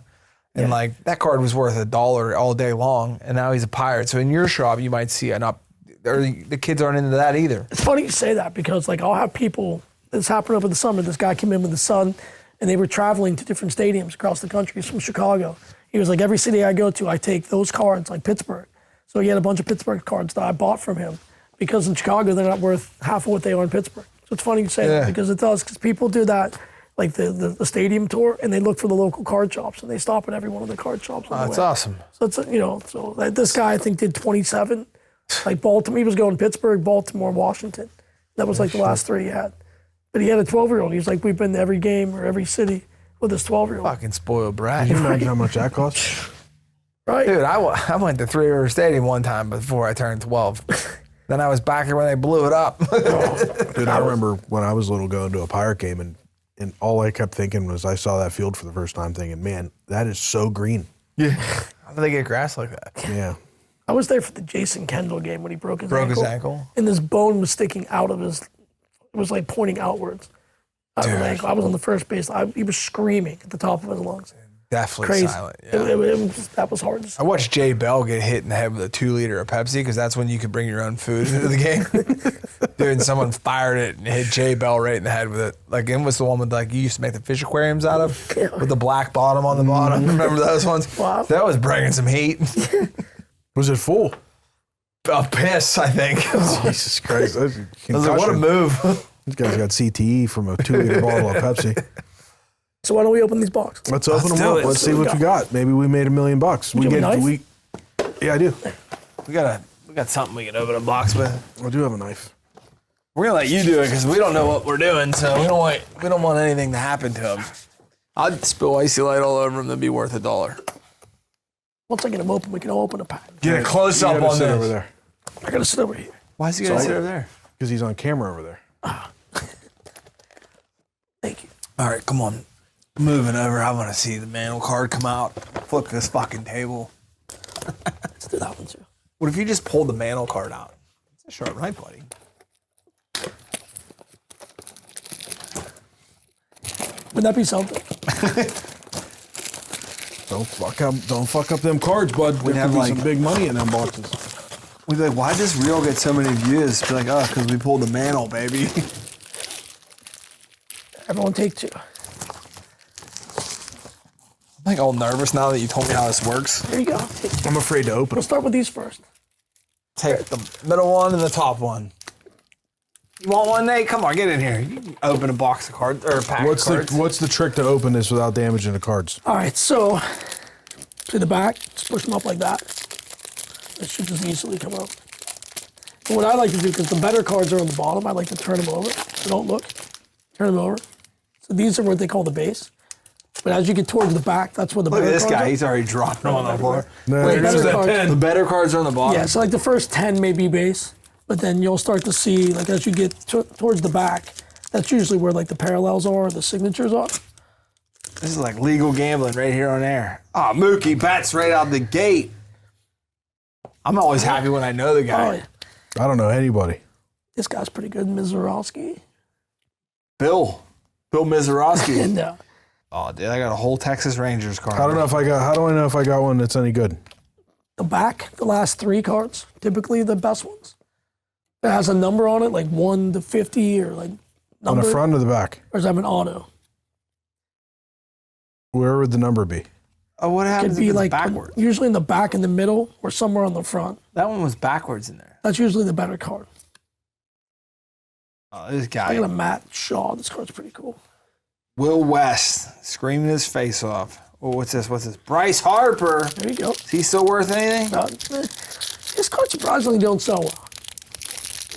and like that card was worth $1 all day long, and now he's a Pirate. So in your shop, you might see an up. Or the kids aren't into that either. It's funny you say that because like I'll have people. This happened over the summer. This guy came in with his son, and they were traveling to different stadiums across the country. He's from Chicago. He was like, every city I go to, I take those cards, like Pittsburgh. So he had a bunch of Pittsburgh cards that I bought from him because in Chicago they're not worth half of what they are in Pittsburgh. So it's funny you say that because it does. Because people do that, like the stadium tour, and they look for the local card shops, and they stop at every one of the card shops. On the That's way. awesome. So it's so like, this guy I think did 27. Like Baltimore, he was going Pittsburgh, Baltimore, Washington. That was like the last 3 he had. But he had a 12-year-old. He's like, we've been to every game or every city with this 12-year-old. Fucking spoiled brat. Can you imagine how much that costs? Right? Dude, I went to Three River Stadium one time before I turned 12. Then I was back here when they blew it up. Dude, I remember when I was little going to a Pirate game, and all I kept thinking was I saw that field for the first time thinking, man, that is so green. Yeah. How do they get grass like that? Yeah. I was there for the Jason Kendall game when he broke his ankle. And this bone was sticking out of his, it was like pointing outwards. Out of his ankle. I was on the first base. He was screaming at the top of his lungs. Definitely Crazy. silent. Yeah. That was hard to see. I watched Jay Bell get hit in the head with a 2-liter of Pepsi because that's when you could bring your own food into the game. Dude, and someone fired it and hit Jay Bell right in the head with it. Like, it was the one with like you used to make the fish aquariums out of with the black bottom on the bottom. Remember those ones? Wow. That was bringing some heat. Was it full? A piss, I think. Jesus Christ. That's a I was like, what a concussion. move. This guy's got CTE from a 2-liter bottle of Pepsi. So why don't we open these boxes? Let's open Let's them do up. it. Let's see what you got. Maybe we made $1 million. you have a knife? Yeah, I do. We got something we can open a box with. I do have a knife. We're gonna let you do it because we don't know what we're doing, so we don't want anything to happen to him. I'd spill icy light all over him. That'd be worth $1. Once I get them open, we can open a pack. Get a close You up gotta on sit this. over there I gotta sit over here. Why is he gonna sit over there? because he's on camera over there. Thank you. All right, come on. Moving over. I want to see the Mantle card come out. Flip this fucking table. Let's do that one too. What if you just pulled the Mantle card out? It's a sharp knife, buddy. Would that be something? Don't fuck up them cards, bud. There have, could be like- some big money in them boxes. We'd be like, why does this reel get so many views? Be like, oh, because we pulled the Mantle, baby. Everyone take 2. I'm like all nervous now that you told me how this works. Here you go. I'm afraid to open We'll them. start with these first. Take the middle one and the top one. You want one, Nate? Come on, get in here. You can open a box of cards or a pack What's of cards. the trick to open this without damaging the cards? All right, so to the back, just push them up like that. It should just easily come out. And what I like to do, because the better cards are on the bottom, I like to turn them over. So don't look. Turn them over. So these are what they call the base. But as you get towards the back, that's where the Look at better this cards guy. are. He's already dropped them on the floor. No, Wait, there's better that cards. pen. The better cards are on the bottom. Yeah, so like the first 10 may be base, but then you'll start to see, like as you get towards the back, that's usually where like the parallels are, or the signatures are. This is like legal gambling right here on air. Oh, Mookie bats right out the gate. I'm always happy when I know the Oh, guy. yeah. I don't know anybody. This guy's pretty good, Mizorowski. Bill Mizorowski. And Oh, dude, I got a whole Texas Rangers card. How do I know if I got one that's any good? the back, the last 3 cards, typically the best ones. It has a number on it, like 1 to 50 or like On the front or the back? Or does that have an auto? Where would the number be? Oh, what happens Could be if it's like backwards? usually in the back, in the middle, or somewhere on the front. That one was backwards in there. That's usually the better card. Oh, this I guy. got a Matt Shaw. This card's pretty cool. Will West screaming his face off. Oh, what's this? Bryce Harper. There you go. Is he still worth anything? This card surprisingly don't sell well.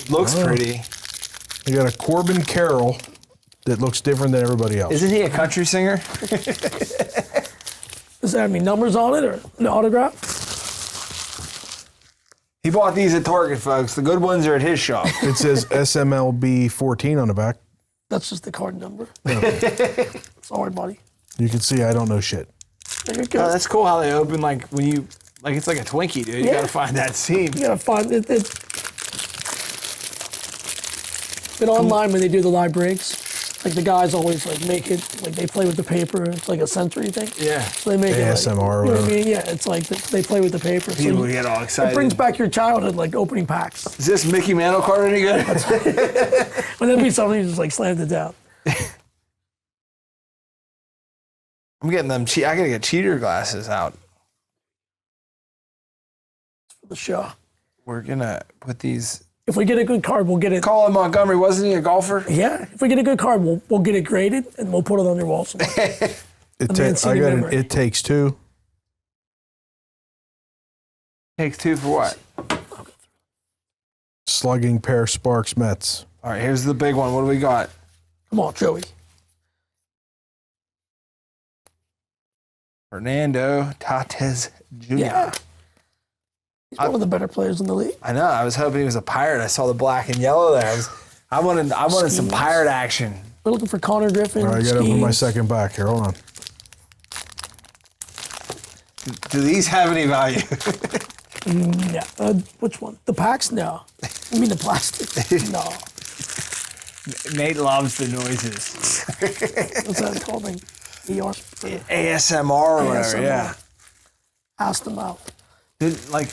Looks pretty. You got a Corbin Carroll that looks different than everybody else. Isn't he a country singer? Does that have any numbers on it or an autograph? He bought these at Target, folks. The good ones are at his shop. It says SMLB 14 on the back. That's just the card number. Sorry, buddy. You can see I don't know shit. There you go. Oh, that's cool how they open like when you like it's like a Twinkie, dude. You Yeah. gotta find that seam. You gotta find it. It's been online when they do the live breaks. Like the guys always like make it like they play with the paper. It's like a sensory thing. Yeah. So they make ASMR it like, or you know what I whatever. mean? Yeah, it's like they play with the paper. So People get all excited. it brings back your childhood, like opening packs. Is this Mickey Mantle card any good? But then be something you just like slammed it down. I'm getting them. I gotta get cheater glasses out. For the show. We're gonna put these. If we get a good card, we'll get it. Colin Montgomery, wasn't he a golfer? Yeah, if we get a good card, we'll get it graded and we'll put it on your wall somewhere. Mancini memory. It Takes Two. Takes two for what? Slugging pair Sparks Mets. All right, here's the big one. What do we got? Come on, Joey. Fernando Tatis Jr. Yeah. He's one of the better players in the league. I know. I was hoping he was a pirate. I saw the black and yellow there. I wanted some pirate action. We're looking for Connor Griffin. All right, I got to open my Skeens. second back here. Hold on. Do these have any value? Yeah. Which one? The packs? No. I mean the plastic. No. Nate loves the noises. What's that called? Like ER? ASMR or whatever. ASMR. Yeah. Ask them out. Dude, like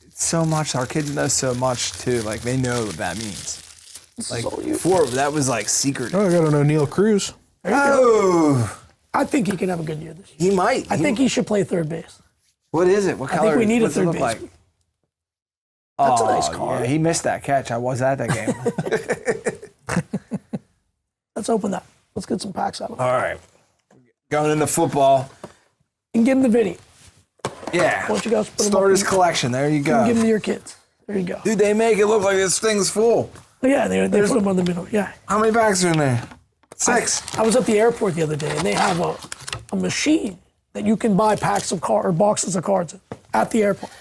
so much. Our kids know so much too. Like they know what that means. This Like is all you. before, that was like secret. Oh, I got an O'Neal Cruz. There you go. Oh, I think he can have a good year this year. he might. I think he should play third base. What is it? What I color? think we need a what's it third look baseman. like? That's a Oh, nice card. Yeah, he missed that catch. I was at that game. Let's open that. Let's get some packs out of it. All right, going into football. And give them the video. Yeah. Why don't you guys put them Starters up collection. There you and go. give them to your kids. There you go. Dude, they make it look like this thing's full. But yeah, they put them on the middle. Yeah. How many bags are in there? 6. I was at the airport the other day, and they have a machine that you can buy packs of or boxes of cards in at the airport.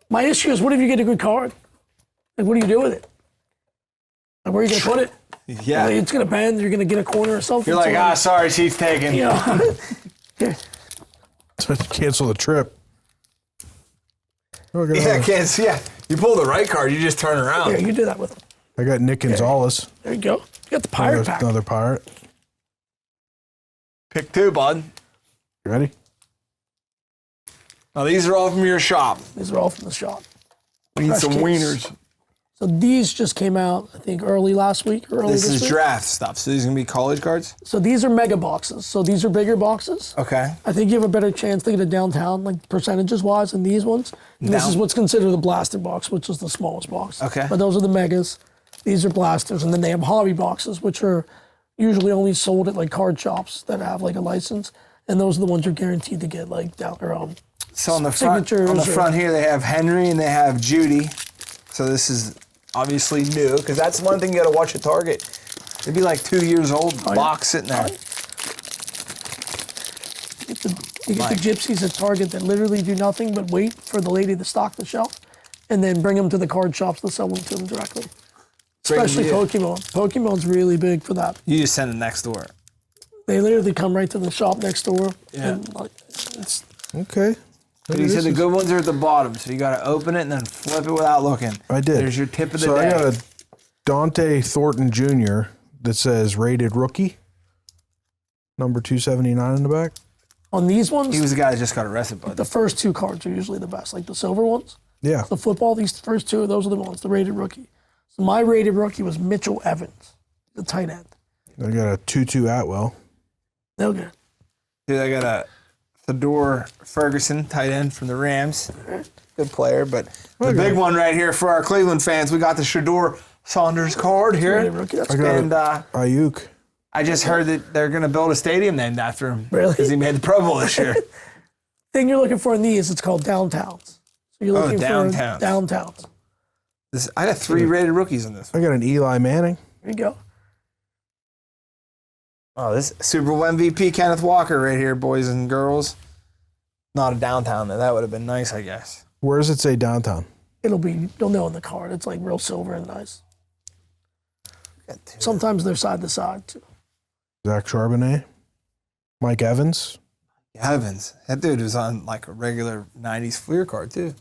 My issue is, what if you get a good card? Like, what do you do with it? Like, where are you going to put it? Yeah. Like, it's going to bend. You're going to get a corner or something. You're like, So, sorry, Chief taken. you know. Here. Cancel the trip. Oh, I got Yeah, another- can't see. Yeah, you pull the right card, you just turn around. Here, you do that with them. I got Nick Gonzalez. There you go. You got the pirate pack. Another pirate. Pick 2, bud. You ready? Now these are all from your shop. These are all from the shop. We need Fresh some case. wieners. So these just came out, I think, early last week or early This is week. draft stuff. So these are gonna be college cards. So these are mega boxes. So these are bigger boxes. Okay. I think you have a better chance to get it downtown, like percentages wise, than these ones. And this is what's considered the blaster box, which is the smallest box. Okay. But those are the megas. These are blasters, and then they have hobby boxes, which are usually only sold at like card shops that have like a license, and those are the ones you're guaranteed to get like down or So on the front, Signatures or- here they have Henry and they have Judy. So this is obviously new because that's one thing you got to watch at Target. It'd be like 2 years old box sitting there. You get the gypsies at Target that literally do nothing but wait for the lady to stock the shelf, and then bring them to the card shops to sell them to them directly. Bring 'em to Especially you. Pokemon. Pokemon's really big for that. You just send it next door. They literally come right to the shop next door. Yeah. And like, it's, Okay. But you said the good ones are at the bottom, so you got to open it and then flip it without looking. I did. There's your tip of the So day. I got a Dante Thornton Jr. that says rated rookie. Number 279 in the back. on these ones, He was the guy that just got arrested, bud. the first 2 cards are usually the best. Like the silver ones. Yeah. The football, these first 2, those are the ones, the rated rookie. So my rated rookie was Mitchell Evans. the tight end. I got a 2-2 Atwell. No good. Dude, I got a Theodore Ferguson, tight end from the Rams. Good player, but the big one right here for our Cleveland fans, we got the Shador Saunders card here. Rookie, that's I good. got And Ayuk. I just heard that they're going to build a stadium named after him. Really? Because he made the Pro Bowl this year. Thing you're looking for in these, it's called downtowns. So you're looking for downtowns. downtowns. I got 3 rated rookies in this. I got an Eli Manning. There you go. Oh, this Super Bowl MVP Kenneth Walker right here, boys and girls. Not a downtown though. That would have been nice, I guess. Where does it say downtown? You'll know in the card. It's like real silver and nice. Sometimes they're side to side too. Zach Charbonnet. Mike Evans. Evans. That dude was on like a regular 90s Fleer card too.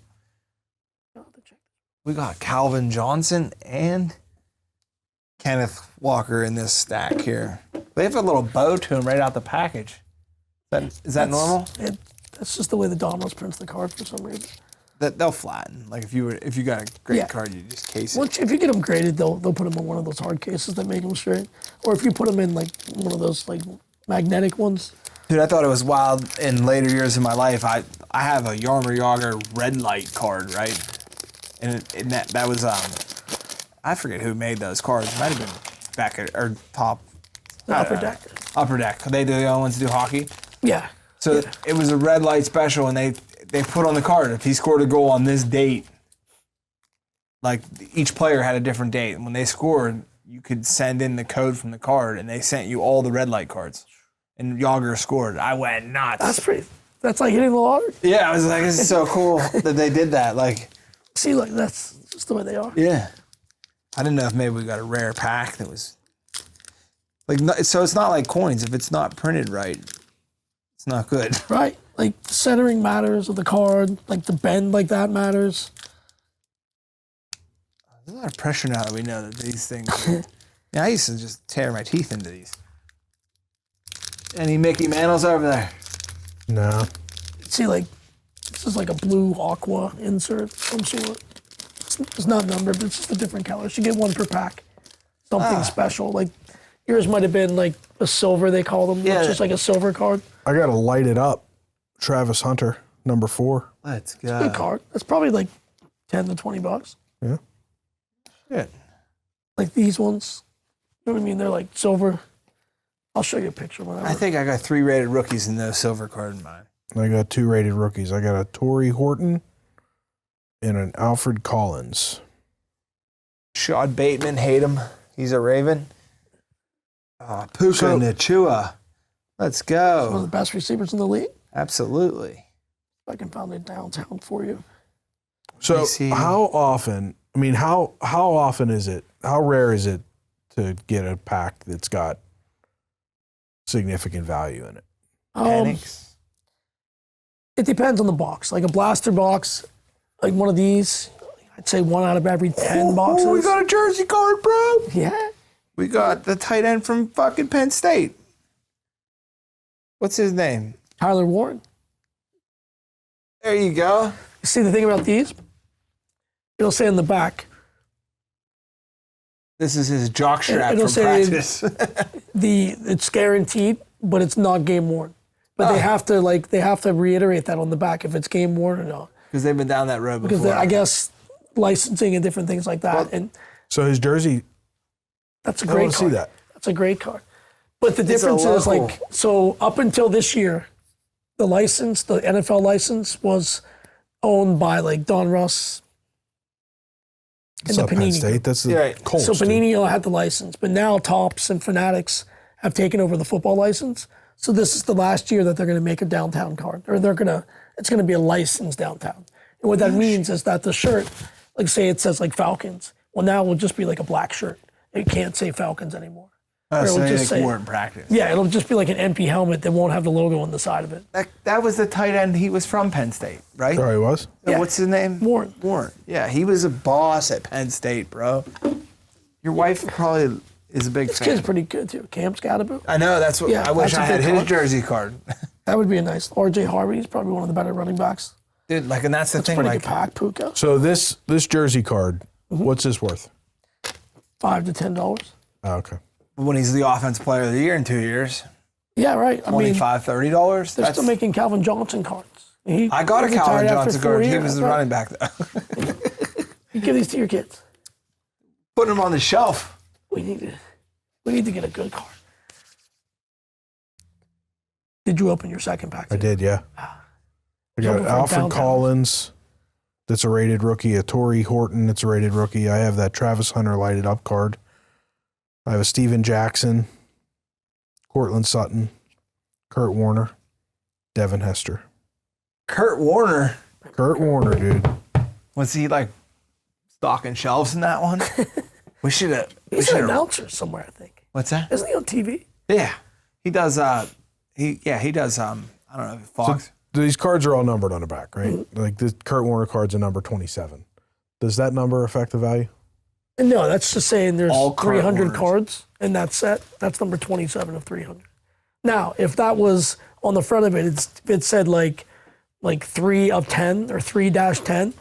We got Calvin Johnson and Kenneth Walker in this stack here. They have a little bow to him right out the package. Is that normal? That's just the way the Domino's prints the card for some reason. They'll flatten. Like if you got a great card, you just case it. If you get them graded, they'll put them in one of those hard cases that make them straight. Or if you put them in like one of those like magnetic ones. Dude, I thought it was wild in later years of my life. I have a Yarmer Yager red light card, right? And that was I forget who made those cards. It might have been back at or top Upper Deck. Upper Deck. They do the only ones to do hockey. Yeah. So it was a red light special, and they put on the card if he scored a goal on this date. Like each player had a different date, and when they scored, you could send in the code from the card, and they sent you all the red light cards. And Yager scored. I went nuts. That's like hitting the lottery. Yeah, I was like, this is so cool that they did that. Like, see, like that's just the way they are. yeah. I didn't know if maybe we got a rare pack that was like, so it's not like coins. If it's not printed right, it's not good. Right. Like the centering matters of the card, like the bend like that matters. There's a lot of pressure now that we know that these things. Yeah, I used to just tear my teeth into these. Any Mickey Mantles over there? No. See, like this is like a blue aqua insert of some sort. It's not numbered, but it's just a different color. You get one per pack. Something special. Like yours might have been like a silver, they call them. Yeah. It's just like a silver card. I got to light it up. Travis Hunter, number 4. Let's Good card. That's probably like $10 to $20. Yeah. Shit. Like these ones. You know what I mean? They're like silver. I'll show you a picture whenever. I think I got 3 rated rookies in those silver card in mine. I got 2 rated rookies. I got a Torrey Horton and an Alfred Collins. Shad Bateman, hate him. He's a Raven. Puka Nacua. Let's One of go. the best receivers in the league. Absolutely. If I can find it downtown for you. So see. how often is it, how rare is it to get a pack that's got significant value in it? Panics. It depends on the box. Like a blaster box, like one of these, I'd say 1 out of every 10 boxes. Oh, we got a jersey card, bro. Yeah. We got the tight end from fucking Penn State. What's his name? Tyler Warren. There you go. You see the thing about these? It'll say in the back, This is his jock strap It'll from say- practice. it's guaranteed, but it's not game worn. But they have to reiterate that on the back if it's game worn or not. Because they've been down that road Because before. I guess licensing and different things like that. Well, and So his jersey, that's a I great want to see card. that. That's a great card. But the It's a difference is local. like, so up until this year, the NFL license was owned by like Don Russ and It's the not Penn Panini. State. That's the Yeah, right. Colts. So dude. Panini had the license, but now Topps and Fanatics have taken over the football license. So this is the last year that they're going to make a downtown card, or it's going to be a licensed downtown. And what that means is that the shirt, like say it says like Falcons, well now it will just be like a black shirt. It can't say Falcons anymore. Or So it'll they just say, wore in practice. yeah, it'll just be like an empty helmet that won't have the logo on the side of it. That was the tight end. He was from Penn State, right? Oh, he was? Yeah. What's his name? Warren. Warren. Yeah, he was a boss at Penn State, bro. Your wife probably is a big This fan. kid's pretty good too. Cam Scatterboot. I know. That's what Yeah, I wish that's a I had good his card. jersey card. That would be a nice. R.J. Harvey's probably one of the better running backs. Dude, like, and that's the thing. Pretty Like, good pack, Puka. So this jersey card, Mm-hmm. what's this worth? $5 to $10. Oh, okay. when he's the offensive player of the year in 2 years. Yeah, right. I mean, $25, $30. they're still making Calvin Johnson cards. I got a Calvin Johnson card. He was the running back, though. You give these to your kids. Putting them on the shelf. We need to get a good card. Did you open your second pack? I did, yeah. I got Alfred Collins, that's a rated rookie. A Torrey Horton, that's a rated rookie. I have that Travis Hunter lighted up card. I have a Steven Jackson, Cortland Sutton, Kurt Warner, Devin Hester. Kurt Warner, dude. Was he like stocking shelves in that one? We should have. He's an announcer somewhere, I think. What's that? Isn't he on TV? Yeah, he does. He does. I don't know, Fox. So these cards are all numbered on the back, right? Mm-hmm. Like the Kurt Warner card's a number 27. Does that number affect the value? No, that's just saying there's all 300 cards in that set. That's number 27 of 300. Now, if that was on the front of it, if it said like 3 of 10 or 3-10,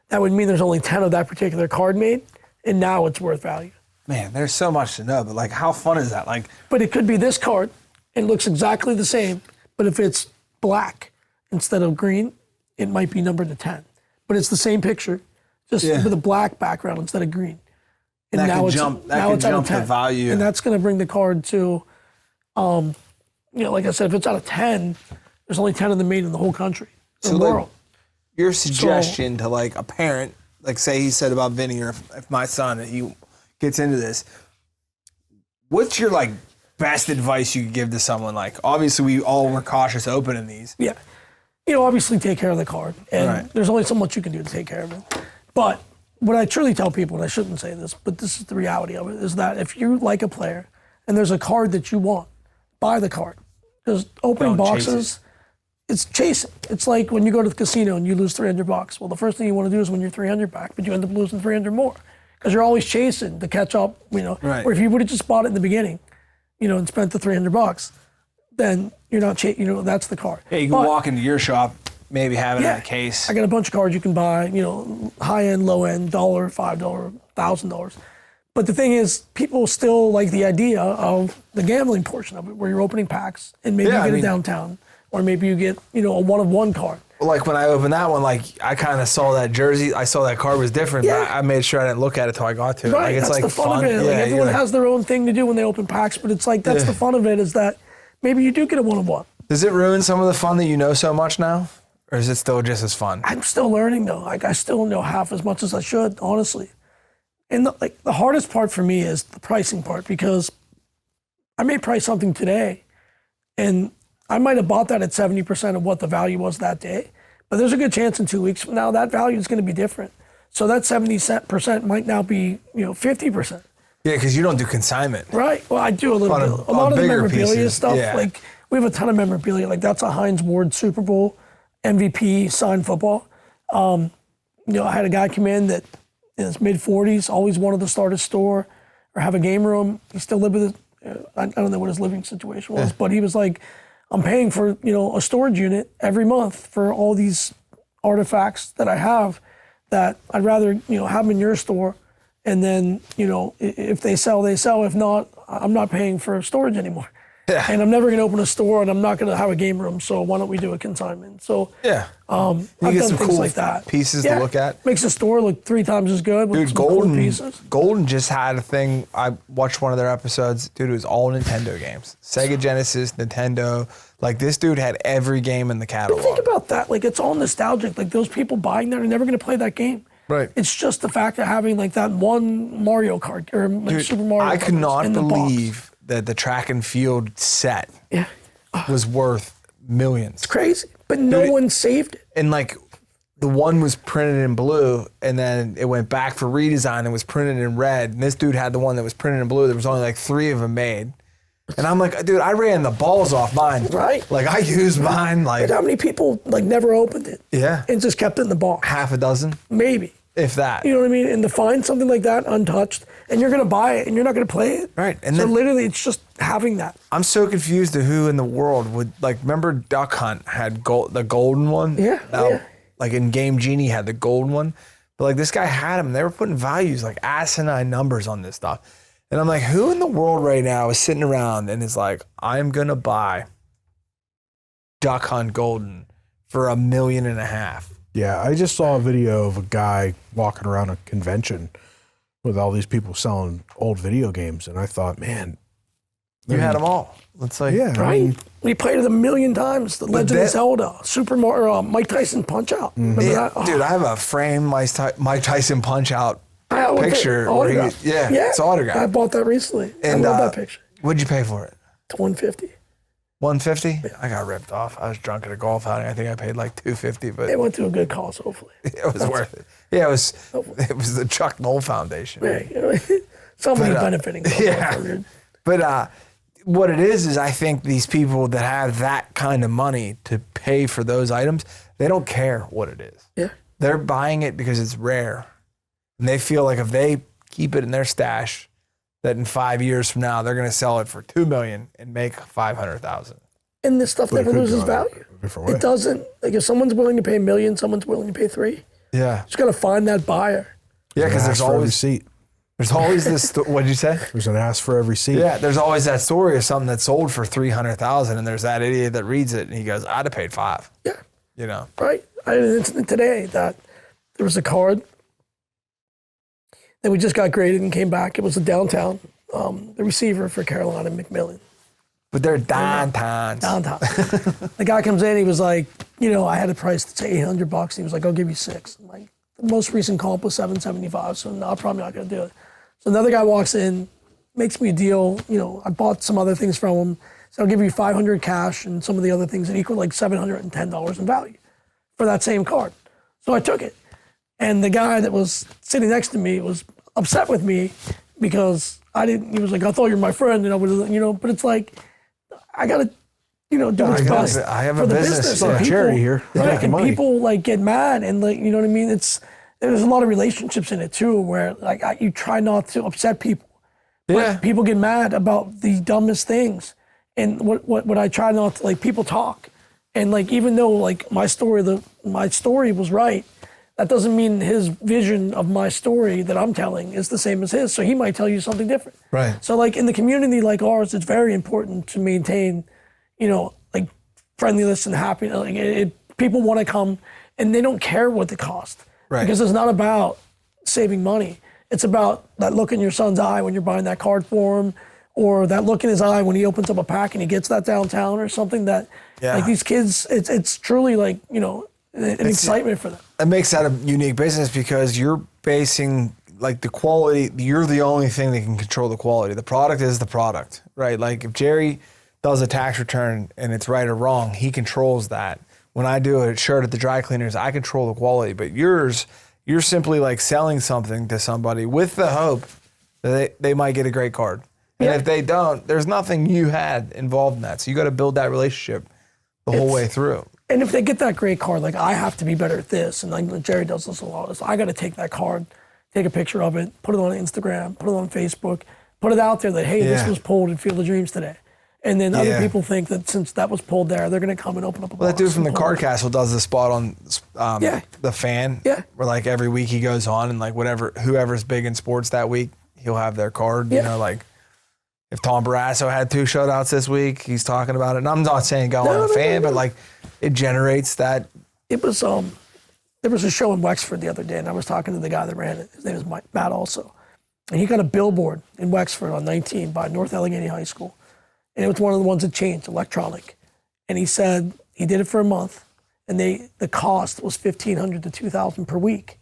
that would mean there's only 10 of that particular card made, and now it's worth value. Man, there's so much to know, but like, how fun is that? Like, but it could be this card. It looks exactly the same, but if it's black instead of green, it might be numbered to 10. But it's the same picture, just with a black background instead of green. And that now can it's jump. That now can it's out of jump 10. the value. And that's going to bring the card to, like I said, if it's out of 10, there's only 10 of them made in the whole country, the world. Your suggestion to like a parent, like say he said about Vinny, or if my son, he gets into this, what's your like best advice you could give to someone? Like, obviously we all were cautious opening these. Yeah. Obviously take care of the card. And there's only so much you can do to take care of it. But what I truly tell people, and I shouldn't say this, but this is the reality of it, is that if you like a player and there's a card that you want, buy the card. Because opening boxes, it's chasing. It's like when you go to the casino and you lose $300. Well, the first thing you want to do is win your 300 back, but you end up losing 300 more. Because you're always chasing to catch up, Or if you would have just bought it in the beginning, and spent the $300, then you're not that's the card. Yeah, you can walk into your shop, maybe have it in a case. I got a bunch of cards you can buy, high end, low end, $1, $5, $1,000. But the thing is, people still like the idea of the gambling portion of it, where you're opening packs and maybe you get a downtown, or maybe you get, a one of one card. Like when I opened that one, like I kind of saw that jersey. I saw that card was different, but I made sure I didn't look at it till I got to it. Right, Like, it's that's like the fun of it. Like everyone has their own thing to do when they open packs, but it's like that's the fun of it, is that maybe you do get a one of one. Does it ruin some of the fun that you know so much now, or is it still just as fun? I'm still learning though. Like I still know half as much as I should, honestly. And the hardest part for me is the pricing part, because I may price something today, and I might have bought that at 70% of what the value was that day, but there's a good chance in 2 weeks from now that value is going to be different. So that 70% might now be 50%. Yeah, because you don't do consignment. Right. Well, I do a little bit. A lot of the memorabilia stuff, like we have a ton of memorabilia. Like that's a Heinz Ward Super Bowl MVP signed football. I had a guy come in that in his mid-40s, always wanted to start a store or have a game room. He still lived with I don't know what his living situation was, but he was like, I'm paying for, a storage unit every month for all these artifacts that I have that I'd rather, have them in your store. And then, if they sell, they sell. If not, I'm not paying for storage anymore. Yeah. And I'm never going to open a store, and I'm not going to have a game room. So why don't we do a consignment? So I've get done some things cool like that. pieces to look at. Makes the store look 3 times as good with some cool pieces. Golden just had a thing. I watched one of their episodes. Dude, it was all Nintendo games. Sega Genesis, Nintendo. Like, this dude had every game in the catalog. But think about that. Like, it's all nostalgic. Like, those people buying that are never going to play that game. Right. It's just the fact of having, like, that one Mario Kart or Dude, Super Mario Kart. I could not in the believe that the track and field set was worth millions. It's crazy. But no one saved it. And, like, the one was printed in blue, and then it went back for redesign and was printed in red. And this dude had the one that was printed in blue. There was only, like, 3 of them made. And I'm like, dude, I ran the balls off mine. Right. Like, I used mine, like... And how many people, like, never opened it? Yeah. And just kept it in the box? Half a dozen. Maybe. If that. You know what I mean? And to find something like that untouched, and you're going to buy it, and you're not going to play it. Right. And so then, literally, it's just having that. I'm so confused to who in the world would, like, remember Duck Hunt had the golden one? Yeah. Like, in Game Genie had the golden one. But, like, this guy had them. They were putting values, like, asinine numbers on this stuff. And I'm like, who in the world right now is sitting around and is like, I'm going to buy Duck Hunt Golden for $1.5 million? Yeah, I just saw a video of a guy walking around a convention with all these people selling old video games, and I thought, man, You had them all. Let's say, yeah, Right? We played it 1,000,000 times. The Legend of Zelda, Super Mario, Mike Tyson Punch-Out. Remember that? Oh, dude, I have a framed Mike Tyson Punch-Out I picture. Where it's autographed. I bought that recently. And, I love that picture. What'd you pay for it? It's $150. $150? I got ripped off. I was drunk at a golf outing. I think I paid like $250, but It went to a good cause, hopefully. it was worth it. Yeah, it was the Chuck Knoll Foundation. Yeah, somebody's benefiting. Yeah. But what it is I think these people that have that kind of money to pay for those items, they don't care what it is. Yeah. They're buying it because it's rare. And they feel like if they keep it in their stash, that in 5 years from now, they're going to sell it for $2 million and make $500,000. And this stuff never loses value. It doesn't. Like if someone's willing to pay $1 million, someone's willing to pay $3 million. Yeah. Just got to find that buyer. Yeah, because there's always seat. There's always this. What'd you say? There's an ask for every seat. Yeah, there's always that story of something that sold for $300,000, and there's that idiot that reads it and he goes, "I'd have paid $5 million." Yeah. You know. Right. I had an incident today that there was a card that we just got graded and came back. It was a downtown, the receiver for Carolina McMillan. But they're downtowns. Downtown. The guy comes in, he was like, I had a price that's $800. He was like, I'll give you $600. I'm like, the most recent comp was $775, so no, I'm probably not gonna do it. So another guy walks in, makes me a deal. I bought some other things from him. So I'll give you $500 cash and some of the other things that equal like $710 in value for that same card. So I took it. And the guy that was sitting next to me was upset with me because he was like, I thought you were my friend, and I would, but it's like, I gotta, do what's best. I have for a the business. and people, charity here. Yeah, and people like get mad and like, you know what I mean? There's a lot of relationships in it too, where like you try not to upset people. Yeah. People get mad about the dumbest things. And what I try not to, like, people talk. And like, even though like my story was right, that doesn't mean his vision of my story that I'm telling is the same as his. So he might tell you something different. Right. So like in the community like ours, it's very important to maintain, like friendliness and happiness. Like people want to come and they don't care what the cost. Right. Because it's not about saving money. It's about that look in your son's eye when you're buying that card for him, or that look in his eye when he opens up a pack and he gets that downtown or something that, like these kids, it's truly like, an excitement for them. It makes that a unique business because you're basing like the quality, you're the only thing that can control the quality. The product is the product, right? Like if Jerry does a tax return and it's right or wrong, he controls that. When I do a shirt at the dry cleaners, I control the quality, but yours, you're simply like selling something to somebody with the hope that they might get a great card. And if they don't, there's nothing you had involved in that. So you got to build that relationship the whole way through. And if they get that great card, like I have to be better at this, and like Jerry does this a lot, so I got to take that card, take a picture of it, put it on Instagram, put it on Facebook, put it out there that, hey, this was pulled at Field of Dreams today. And then other people think that since that was pulled there, they're going to come and open up a box. That dude from the Card Castle does the spot on the Fan. Yeah. Where like every week he goes on and like whoever's big in sports that week, he'll have their card. Yeah. Like if Tom Barrasso had 2 shutouts this week, he's talking about it. And I'm not saying go on the Fan, but like it generates that. It was, there was a show in Wexford the other day, and I was talking to the guy that ran it. His name is Matt also. And he got a billboard in Wexford on 19 by North Allegheny High School. And it was one of the ones that changed, electronic. And he said he did it for a month, and the cost was $1,500 to $2,000 per week,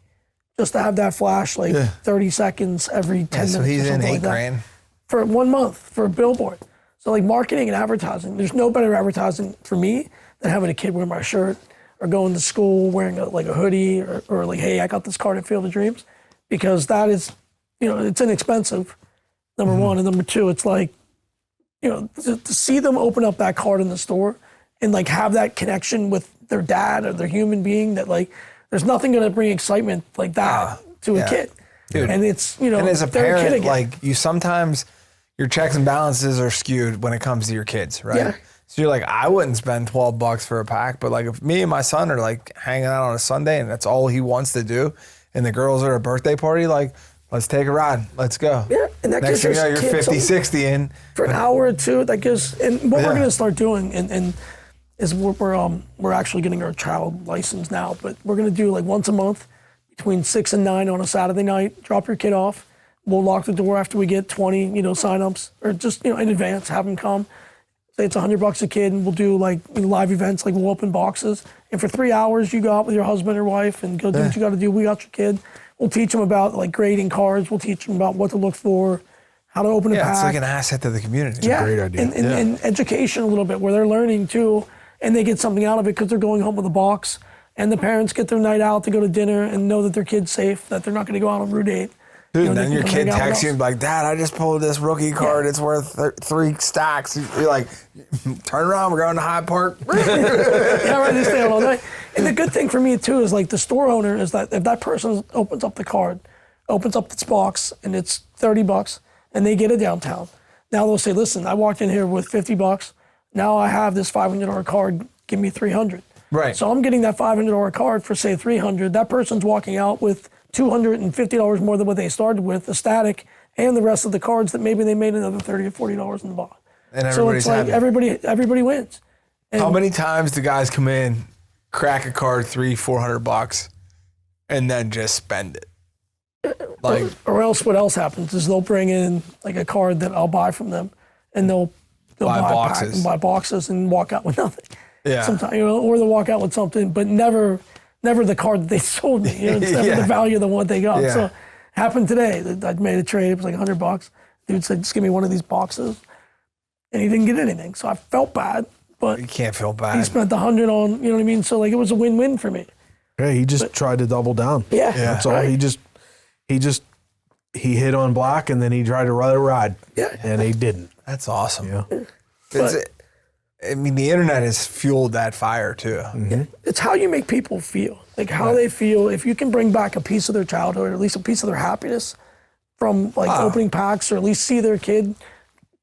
just to have that flash 30 seconds every 10 minutes. So he's or in something $8 grand for 1 month for a billboard. So like marketing and advertising, there's no better advertising for me than having a kid wear my shirt or going to school wearing a hoodie or like, hey, I got this card at Field of Dreams, because that is, it's inexpensive. Number one, and number two, it's like, to see them open up that card in the store and like have that connection with their dad or their human being, that like there's nothing going to bring excitement like that to a kid. Dude. And it's, And as a they're parent, kid again. like you sometimes your checks and balances are skewed when it comes to your kids, right? Yeah. So you're like, I wouldn't spend $12 for a pack, but like if me and my son are like hanging out on a Sunday and that's all he wants to do, and the girls are at a birthday party, like let's take a ride. Let's go. Yeah, and that Next gives thing you know, your you're kids 50, 60 in. for an hour or two. That gives, and what Yeah. we're going to start doing, and is we're actually getting our child license now, but we're going to do like once a month between 6 and 9 on a Saturday night. Drop your kid off. We'll lock the door after we get 20, signups, or just in advance. Have them come. Say it's $100 a kid, and we'll do like live events, like we'll open boxes. And for 3 hours, you go out with your husband or wife and go do what you got to do. We got your kid. We'll teach them about like grading cards. We'll teach them about what to look for, how to open a pack. Yeah, it's like an asset to the community. It's Yeah, great idea. And education a little bit, where they're learning too, and they get something out of it because they're going home with a box, and the parents get their night out to go to dinner and know that their kid's safe, that they're not going to go out on Route 8. Dude, they then can your come kid hang out with texts you us. and be like, Dad, I just pulled this rookie card. It's worth 3 stacks. You're like, turn around, we're going to Hyde Park. Yeah, right, they stay out all night. And the good thing for me too is like the store owner is that if that person opens up the card, opens up this box, and it's $30, and they get it downtown, now they'll say, listen, I walked in here with $50. Now I have this $500 card. Give me $300. Right. So I'm getting that $500 card for say $300. That person's walking out with $250 more than what they started with, the static, and the rest of the cards that maybe they made another $30 or $40 in the box. And So it's everybody's like happy. everybody wins. How many times do guys come in, crack a card, $300-400, and then just spend it? Like, Or else what else happens is they'll bring in like a card that I'll buy from them, and they'll Buy buy a pack boxes. and buy boxes and walk out with nothing. yeah. Sometimes, or they'll walk out with something, but never the card that they sold me. It's never Yeah. the value of the one they got. Yeah. So happened today. I made a trade. It was like $100. Dude said, just give me one of these boxes, and he didn't get anything. So I felt bad, but You can't feel he bad. spent the $100 on. You know what I mean? So like it was a win-win for me. Hey, he just tried to double down. Yeah, That's all. right. He hit on black, and then he tried to ride. Yeah. And he didn't. That's awesome. Yeah. I mean, the internet has fueled that fire too. It's how you make people feel, like how they feel. If you can bring back a piece of their childhood, or at least a piece of their happiness from like opening packs, or at least see their kid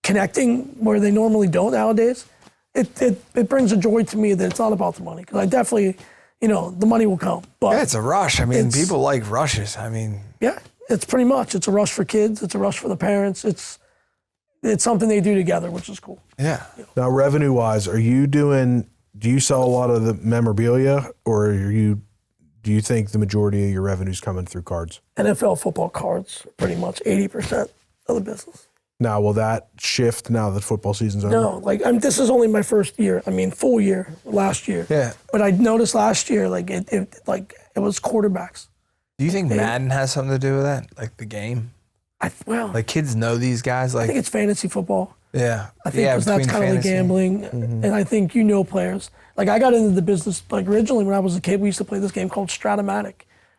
connecting where they normally don't nowadays, it brings a joy to me that it's not about the money. Because I definitely, the money will come. But Yeah, it's a rush. I mean, It's- people like rushes. I mean, yeah, it's pretty much. It's a rush for kids. It's a rush for the parents. It's something they do together, which is cool. yeah. Now, revenue-wise, do you sell a lot of the memorabilia, or do you think the majority of your revenue is coming through cards? NFL football cards, pretty much 80% of the business. Now, will that shift now that football season's over? No, this is only my first year. I mean, full year last year. Yeah. But I noticed last year, it was quarterbacks. Do you think Madden has something to do with that? Like the game? Like kids know these guys? I Like, think it's fantasy football. yeah. I think yeah, because that's between kind of like fantasy. gambling, and I think players. Like I got into the business originally when I was a kid. We used to play this game called Stratomatic.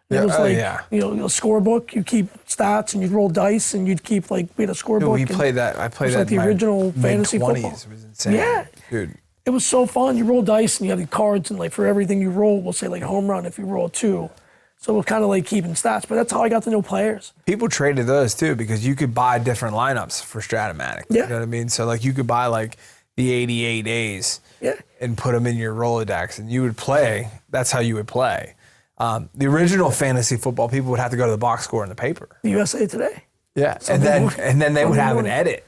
And Yeah, it was oh, like yeah. a scorebook. You keep stats and you'd roll dice and you'd keep we had a scorebook. Dude, we and played that. I played was that like the in my original fantasy mid-20s. football. It was insane. Yeah. Dude. It was so fun. You roll dice and you have the cards, and for everything you roll, we'll say home run if you roll 2. So we're kind of keeping stats. But that's how I got to know players. People traded those too because you could buy different lineups for Stratomatic. Yeah. You know what I mean? So you could buy the 88 A's Yeah. and put them in your Rolodex, and you would play. That's how you would play. The original fantasy football, people would have to go to the box score in the paper. The USA Today. Yeah, Sunday morning. and then they would have an morning. edit,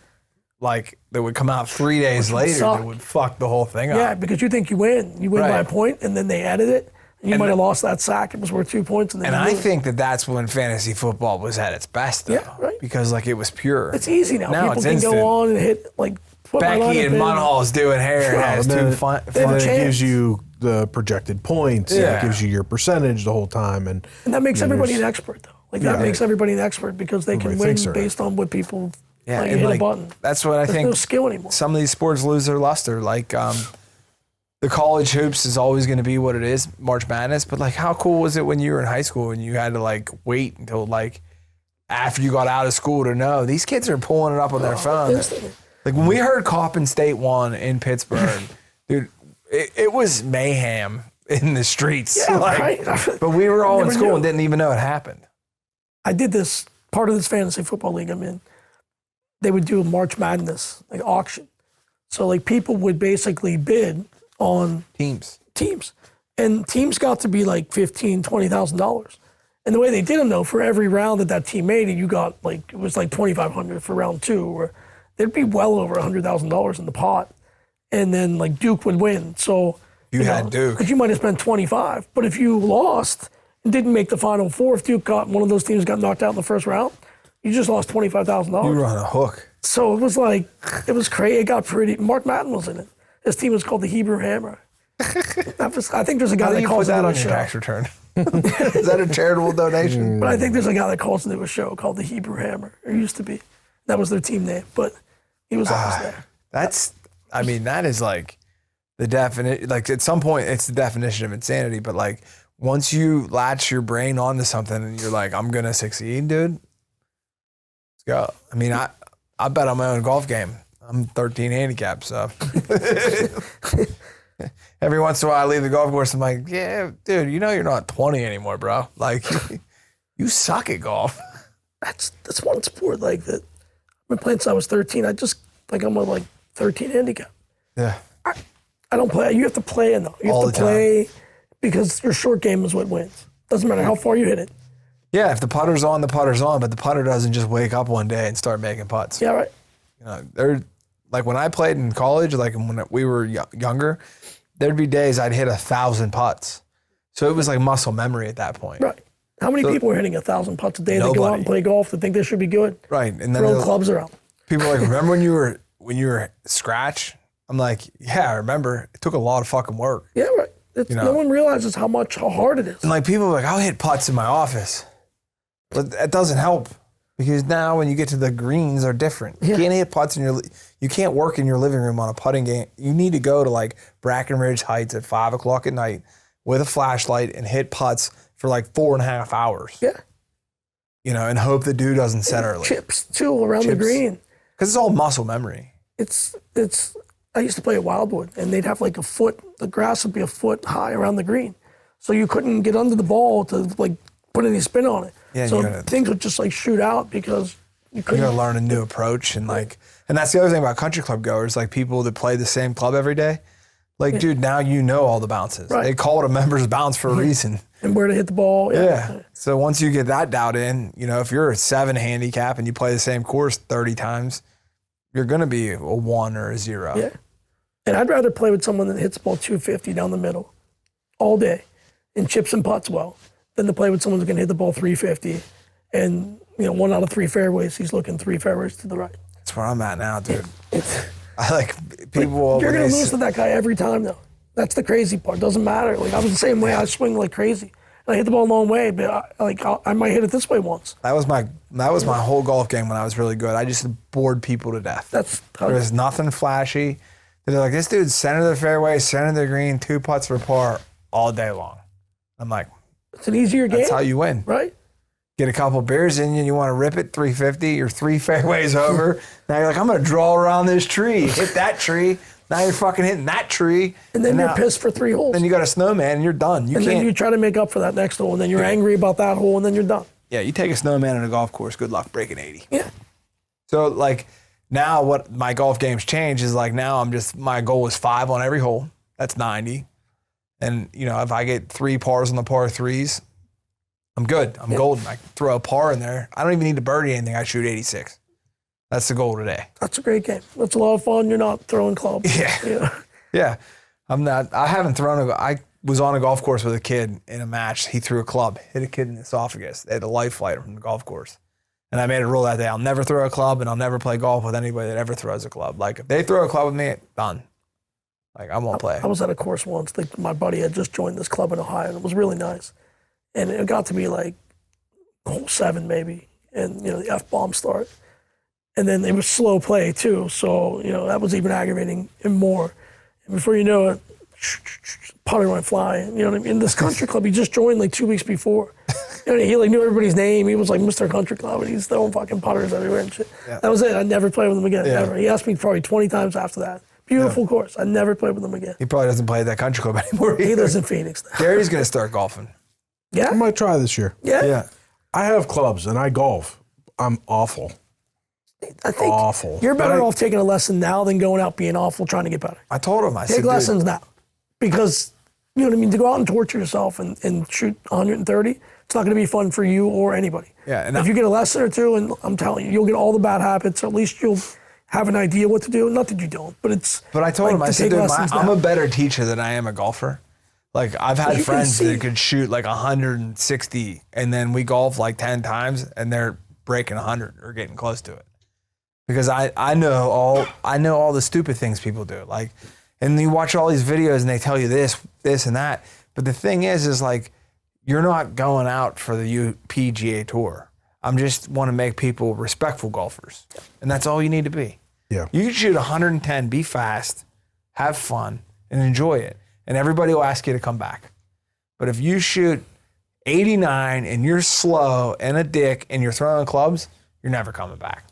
that would come out 3 days later suck. that would fuck the whole thing Yeah, up. because you think you win. You win by a Right. point, and then they edit it. And you might have lost that sack. It was worth 2 points. And then And you I lose. think that's when fantasy football was at its best, though. Yeah, right. Because it was pure. it's easy now. People it's can instant. go on and hit, put my Becky lineup and in. Munhall's doing hair and has and two then- fun. have a And it chance. gives you the projected points. and Yeah. It gives you your percentage the whole time. And And that makes everybody there's- an expert, though. That makes everybody an expert because they can Everybody win thinks they're based on what people Yeah, hit a button. That's what I There's think. no skill anymore. Some of these sports lose their luster. The college hoops is always going to be what it is, March Madness. But how cool was it when you were in high school and you had to wait until after you got out of school to know these kids are pulling it up on their phone. Instantly. When we heard Coppin State won in Pittsburgh, dude, it was mayhem in the streets. Yeah, right. But we were all in Never school knew. and didn't even know it happened. I did this part of this fantasy football league I'm in. They would do a March Madness auction. So people would basically bid on Teams. teams, and teams got to be $15,000, $20,000, And the way they did them though, for every round that team made, you got it was like $2,500 for round 2, or there'd be well over $100,000 in the pot, and then like Duke would win. So you had Duke, because you might have spent 25, but if you lost and didn't make the Final Four, if Duke got one of those teams got knocked out in the first round, you just lost $25,000. you were on a hook. So it was crazy. It got pretty. Mark Madden was in it. His team was called the Hebrew Hammer. I think there's a guy that calls that it on a your show. tax return. Is that a charitable donation? But I think there's a guy that calls it a show called the Hebrew Hammer. Or used to be. That was their team name. But he was always there. That is like the definition. Like at some point, it's the definition of insanity. But like once you latch your brain onto something and you're like, I'm gonna succeed, dude. Let's go. I mean, I bet on my own golf game. I'm 13 handicap, so every once in a while I leave the golf course. I'm like, yeah, dude, you're not 20 anymore, bro. Like, you suck at golf. That's one sport like that. I've been playing since I was 13. I'm a 13 handicap. Yeah. I don't play. You have to play in though. You have to play because your short game is what wins. Doesn't matter how far you hit it. Yeah, if the putter's on, the putter's on, but the putter doesn't just wake up one day and start making putts. Yeah, right. They're like when I played in college, like when we were younger, there'd be days I'd hit 1,000 putts. So it was like muscle memory at that point. Right. How many people are hitting 1,000 putts a day? They go out and play golf. They think they should be good. Right. And then throw clubs around. People are like, remember when you were scratch? I'm like, yeah, I remember. It took a lot of fucking work. Yeah, right. No one realizes how hard it is. And like people are like, I'll hit putts in my office. But that doesn't help. Because now when you get to the greens are different. You can't hit putts you can't work in your living room on a putting game. You need to go to like Brackenridge Heights at 5 o'clock at night with a flashlight and hit putts for like 4.5 hours. Yeah. And hope the dude doesn't set early. Chips too around the green. Because it's all muscle memory. I used to play at Wildwood and they'd have like the grass would be a foot high around the green. So you couldn't get under the ball to like put any spin on it. Yeah, so things would just like shoot out because you couldn't. You gotta learn a new approach and that's the other thing about country club goers, like people that play the same club every day. Like, dude, now you know all the bounces. Right. They call it a member's bounce for a reason. And where to hit the ball. Yeah. So once you get that dialed in, if you're a 7 handicap and you play the same course 30 times, you're gonna be a 1 or a 0. Yeah. And I'd rather play with someone that hits the ball 250 down the middle all day and chips and putts well than to play with someone who can hit the ball 350 and 1 out of 3 fairways, he's looking 3 fairways to the right. That's where I'm at now, dude. I like people. You're going to lose to that guy every time, though. That's the crazy part. Doesn't matter. Like I was the same way. I swing like crazy. And I hit the ball a long way, but I might hit it this way once. That was my whole golf game when I was really good. I just bored people to death. There was nothing flashy. They're like, this dude's center of the fairway, center of the green, 2 putts for par all day long. I'm like, it's an easier game. That's how you win. Right? Get a couple beers in you and you want to rip it 350 or 3 fairways over. Now you're like, I'm going to draw around this tree. Hit that tree. Now you're fucking hitting that tree. And then you're pissed for 3 holes. Then you got a snowman and you're done. Then you try to make up for that next hole and then you're angry about that hole and then you're done. Yeah, you take a snowman in a golf course, good luck breaking 80. Yeah. So like now what my golf game's changed is like now my goal is 5 on every hole. That's 90. And if I get 3 pars on the par 3s, I'm good. I'm golden. I throw a par in there. I don't even need to birdie anything. I shoot 86. That's the goal today. That's a great game. That's a lot of fun. You're not throwing clubs. Yeah. Yeah. I'm not. I haven't thrown I was on a golf course with a kid in a match. He threw a club, hit a kid in the esophagus. They had a life flight from the golf course. And I made a rule that day. I'll never throw a club and I'll never play golf with anybody that ever throws a club. Like if they throw a club with me, done. Like I won't play. I was at a course once. My buddy had just joined this club in Ohio and it was really nice. And it got to be like hole 7 maybe, and the F-bomb start. And then it was slow play too, so that was even aggravating him more. And before you know it, putter went flying. You know what I mean? In this country club, he just joined like 2 weeks before. He like knew everybody's name. He was like Mr. Country Club, and he's throwing fucking putters everywhere and shit. Yeah. That was it. I never played with him again. Ever. He asked me probably 20 times after that. Beautiful course. I never played with him again. He probably doesn't play at that country club anymore either. He lives in Phoenix now. Gary's gonna start golfing. Yeah, I might try this year. Yeah. I have clubs and I golf. I'm awful. I think you're better off taking a lesson now than going out being awful trying to get better. I told him. I said, take lessons now, because You know what I mean? To go out and torture yourself and shoot 130, it's not going to be fun for you or anybody. Yeah, and if you get a lesson or two, and I'm telling you, you'll get all the bad habits, or at least you'll have an idea what to do. Not that you don't, but it's. But I told like, him, I to said, take dude, lessons I'm now. a better teacher than I am a golfer. Like, I've had You can friends see. that could shoot like 160, and then we golf like 10 times, and they're breaking 100 or getting close to it. Because I know all the stupid things people do. Like, and you watch all these videos, and they tell you this, and that. But the thing is like, you're not going out for the PGA Tour. I'm just want to make people respectful golfers. And that's all you need to be. Yeah. You can shoot 110, be fast, have fun, and enjoy it. And everybody will ask you to come back. But if you shoot 89 and you're slow and a dick and you're throwing clubs, you're never coming back.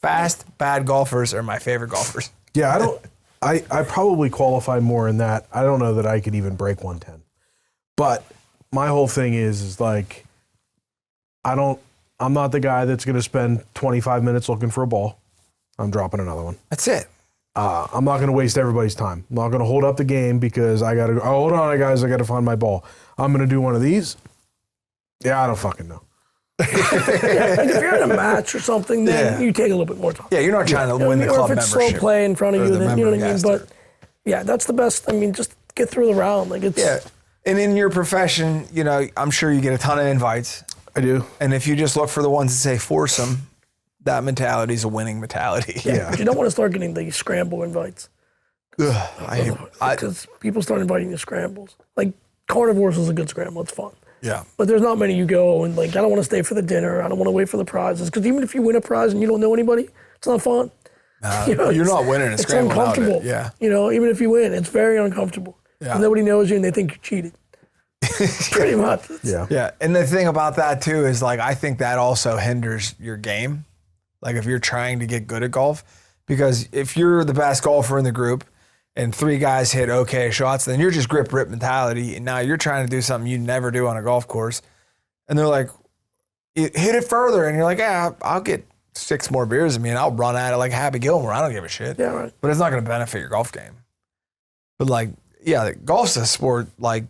Fast, bad golfers are my favorite golfers. Yeah, I probably qualify more in that. I don't know that I could even break 110. But my whole thing is like, I'm not the guy that's going to spend 25 minutes looking for a ball. I'm dropping another one. That's it. I'm not going to waste everybody's time. I'm not going to hold up the game because I got to go, oh, hold on, guys, I got to find my ball. I'm going to do one of these. Yeah, I don't fucking know. Like if you're in a match or something, then you take a little bit more time. Yeah, you're not trying to win the or club if it's membership. slow play in front of or you, the then you know what I member mean. guest But yeah, that's the best. I mean, just get through the round. Like it's Yeah. And in your profession, you know, I'm sure you get a ton of invites. I do. And if you just look for the ones that say foursome, that mentality is a winning mentality. Yeah. But you don't want to start getting the scramble invites because people start inviting you to scrambles. Like carnivores is a good scramble. It's fun. Yeah. But there's not many you go and like, I don't want to stay for the dinner. I don't want to wait for the prizes. Because even if you win a prize and you don't know anybody, it's not fun. You know, You're it's- not winning a It's scramble without it. uncomfortable. Yeah. You know, even if you win, it's very uncomfortable. Yeah. And nobody knows you and they think you cheated. Pretty much. Yeah. Yeah. And the thing about that too is like, I think that also hinders your game. Like if you're trying to get good at golf, because if you're the best golfer in the group and three guys hit okay shots, then you're just grip rip mentality. And now you're trying to do something you never do on a golf course. And they're like, hit it further. And you're like, yeah, I'll get 6 more beers in me and I'll run at it like Happy Gilmore. I don't give a shit. Yeah, right. But it's not going to benefit your golf game. But like, yeah, golf's a sport like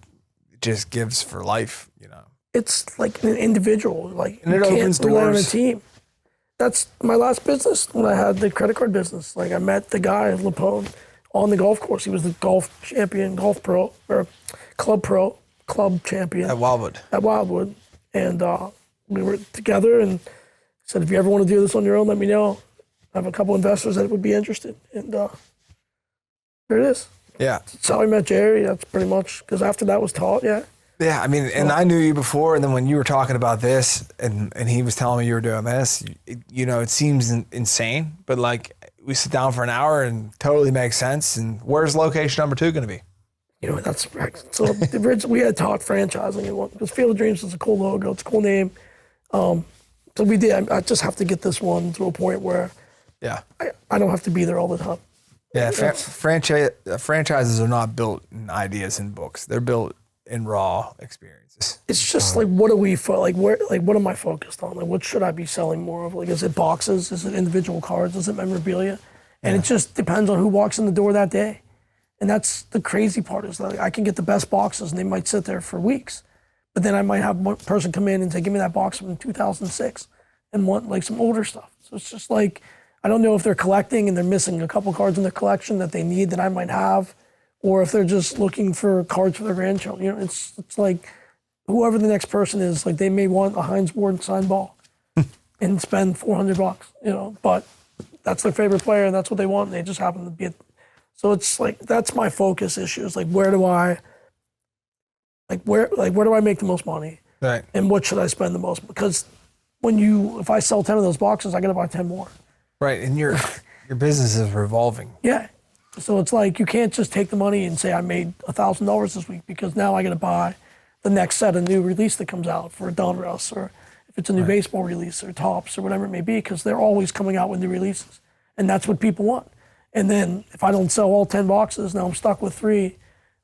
it just gives for life, you know. It's like an individual. Like And it you can't opens rely on a doors. team. That's my last business when I had the credit card business. Like I met the guy at Lapone on the golf course. He was the golf champion, golf pro, or club champion At Wildwood. at Wildwood. And we were together and said, if you ever want to do this on your own, let me know. I have a couple investors that would be interested. And there it is. Yeah. That's how I met Jerry. That's pretty much, because after that was taught, yeah. Yeah, I mean, and I knew you before, and then when you were talking about this, and he was telling me you were doing this, you know, it seems insane, but like we sit down for an hour and totally makes sense. And where's location number 2 going to be? You know, that's right. So we had taught franchising and one because Field of Dreams is a cool logo. It's a cool name. So we did. I just have to get this one to a point where Yeah. I don't have to be there all the time. Yeah, franchises are not built in ideas and books. They're built in raw experiences. It's just like, what are we like? Where like what am I focused on? Like, what should I be selling more of? Like, is it boxes? Is it individual cards? Is it memorabilia? And it just depends on who walks in the door that day. And that's the crazy part is like I can get the best boxes and they might sit there for weeks, but then I might have one person come in and say, "Give me that box from 2006," and want like some older stuff. So it's just like I don't know if they're collecting and they're missing a couple cards in their collection that they need that I might have, or if they're just looking for cards for their grandchildren. You know, it's like whoever the next person is, like they may want a Heinz Ward signed ball and spend $400, you know, but that's their favorite player and that's what they want. And they just happen to be it. So it's like, that's my focus issue is like, where do I make the most money? Right. And what should I spend the most? Because if I sell 10 of those boxes, I got to buy 10 more. Right, and your business is revolving. Yeah. So it's like you can't just take the money and say I made $1,000 this week because now I got to buy the next set of new release that comes out for Donruss or if it's a new baseball release or Topps or whatever it may be because they're always coming out with new releases. And that's what people want. And then if I don't sell all 10 boxes, now I'm stuck with 3.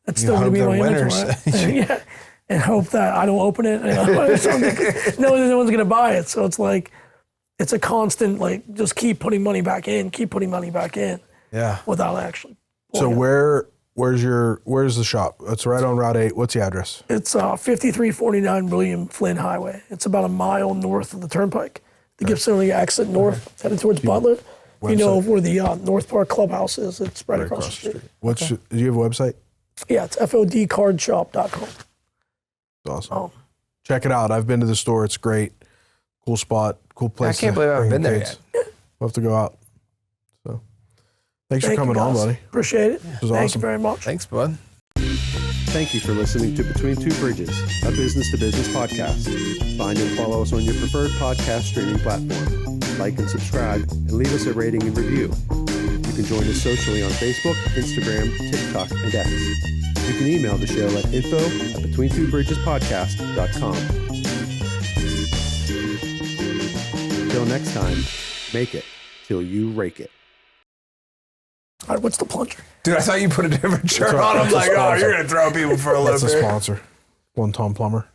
That's still going to be hope my they're inventory. Yeah. And hope that I don't open it. No one's going to buy it. So it's like, it's a constant, like, just keep putting money back in, Yeah. without actually. So where where's the shop? It's right on Route 8. What's the address? It's 5349 William Flynn Highway. It's about a mile north of the Turnpike. The Gibsonia exit north, headed towards Butler. If you know where the North Park Clubhouse is, it's right across the street. Do you have a website? Yeah, it's fodcardshop.com. Awesome. Check it out. I've been to the store. It's great. Cool spot. Cool place. I can't believe I haven't bring been there kids. yet. We'll have to go out. So, thanks for coming on, buddy. Appreciate it. This was Thank awesome. you very much. Thanks, bud. Thank you for listening to Between Two Bridges, a business-to-business podcast. Find and follow us on your preferred podcast streaming platform. Like and subscribe, and leave us a rating and review. You can join us socially on Facebook, Instagram, TikTok, and X. You can email the show at info@betweentwobridgespodcast.com. Until next time, make it till you rake it. All right, what's the plunger? Dude, I thought you put a different shirt all right. on. I'm That's a like, oh, sponsor. you're going to throw people for a That's loop a here. sponsor. One Tom Plumber.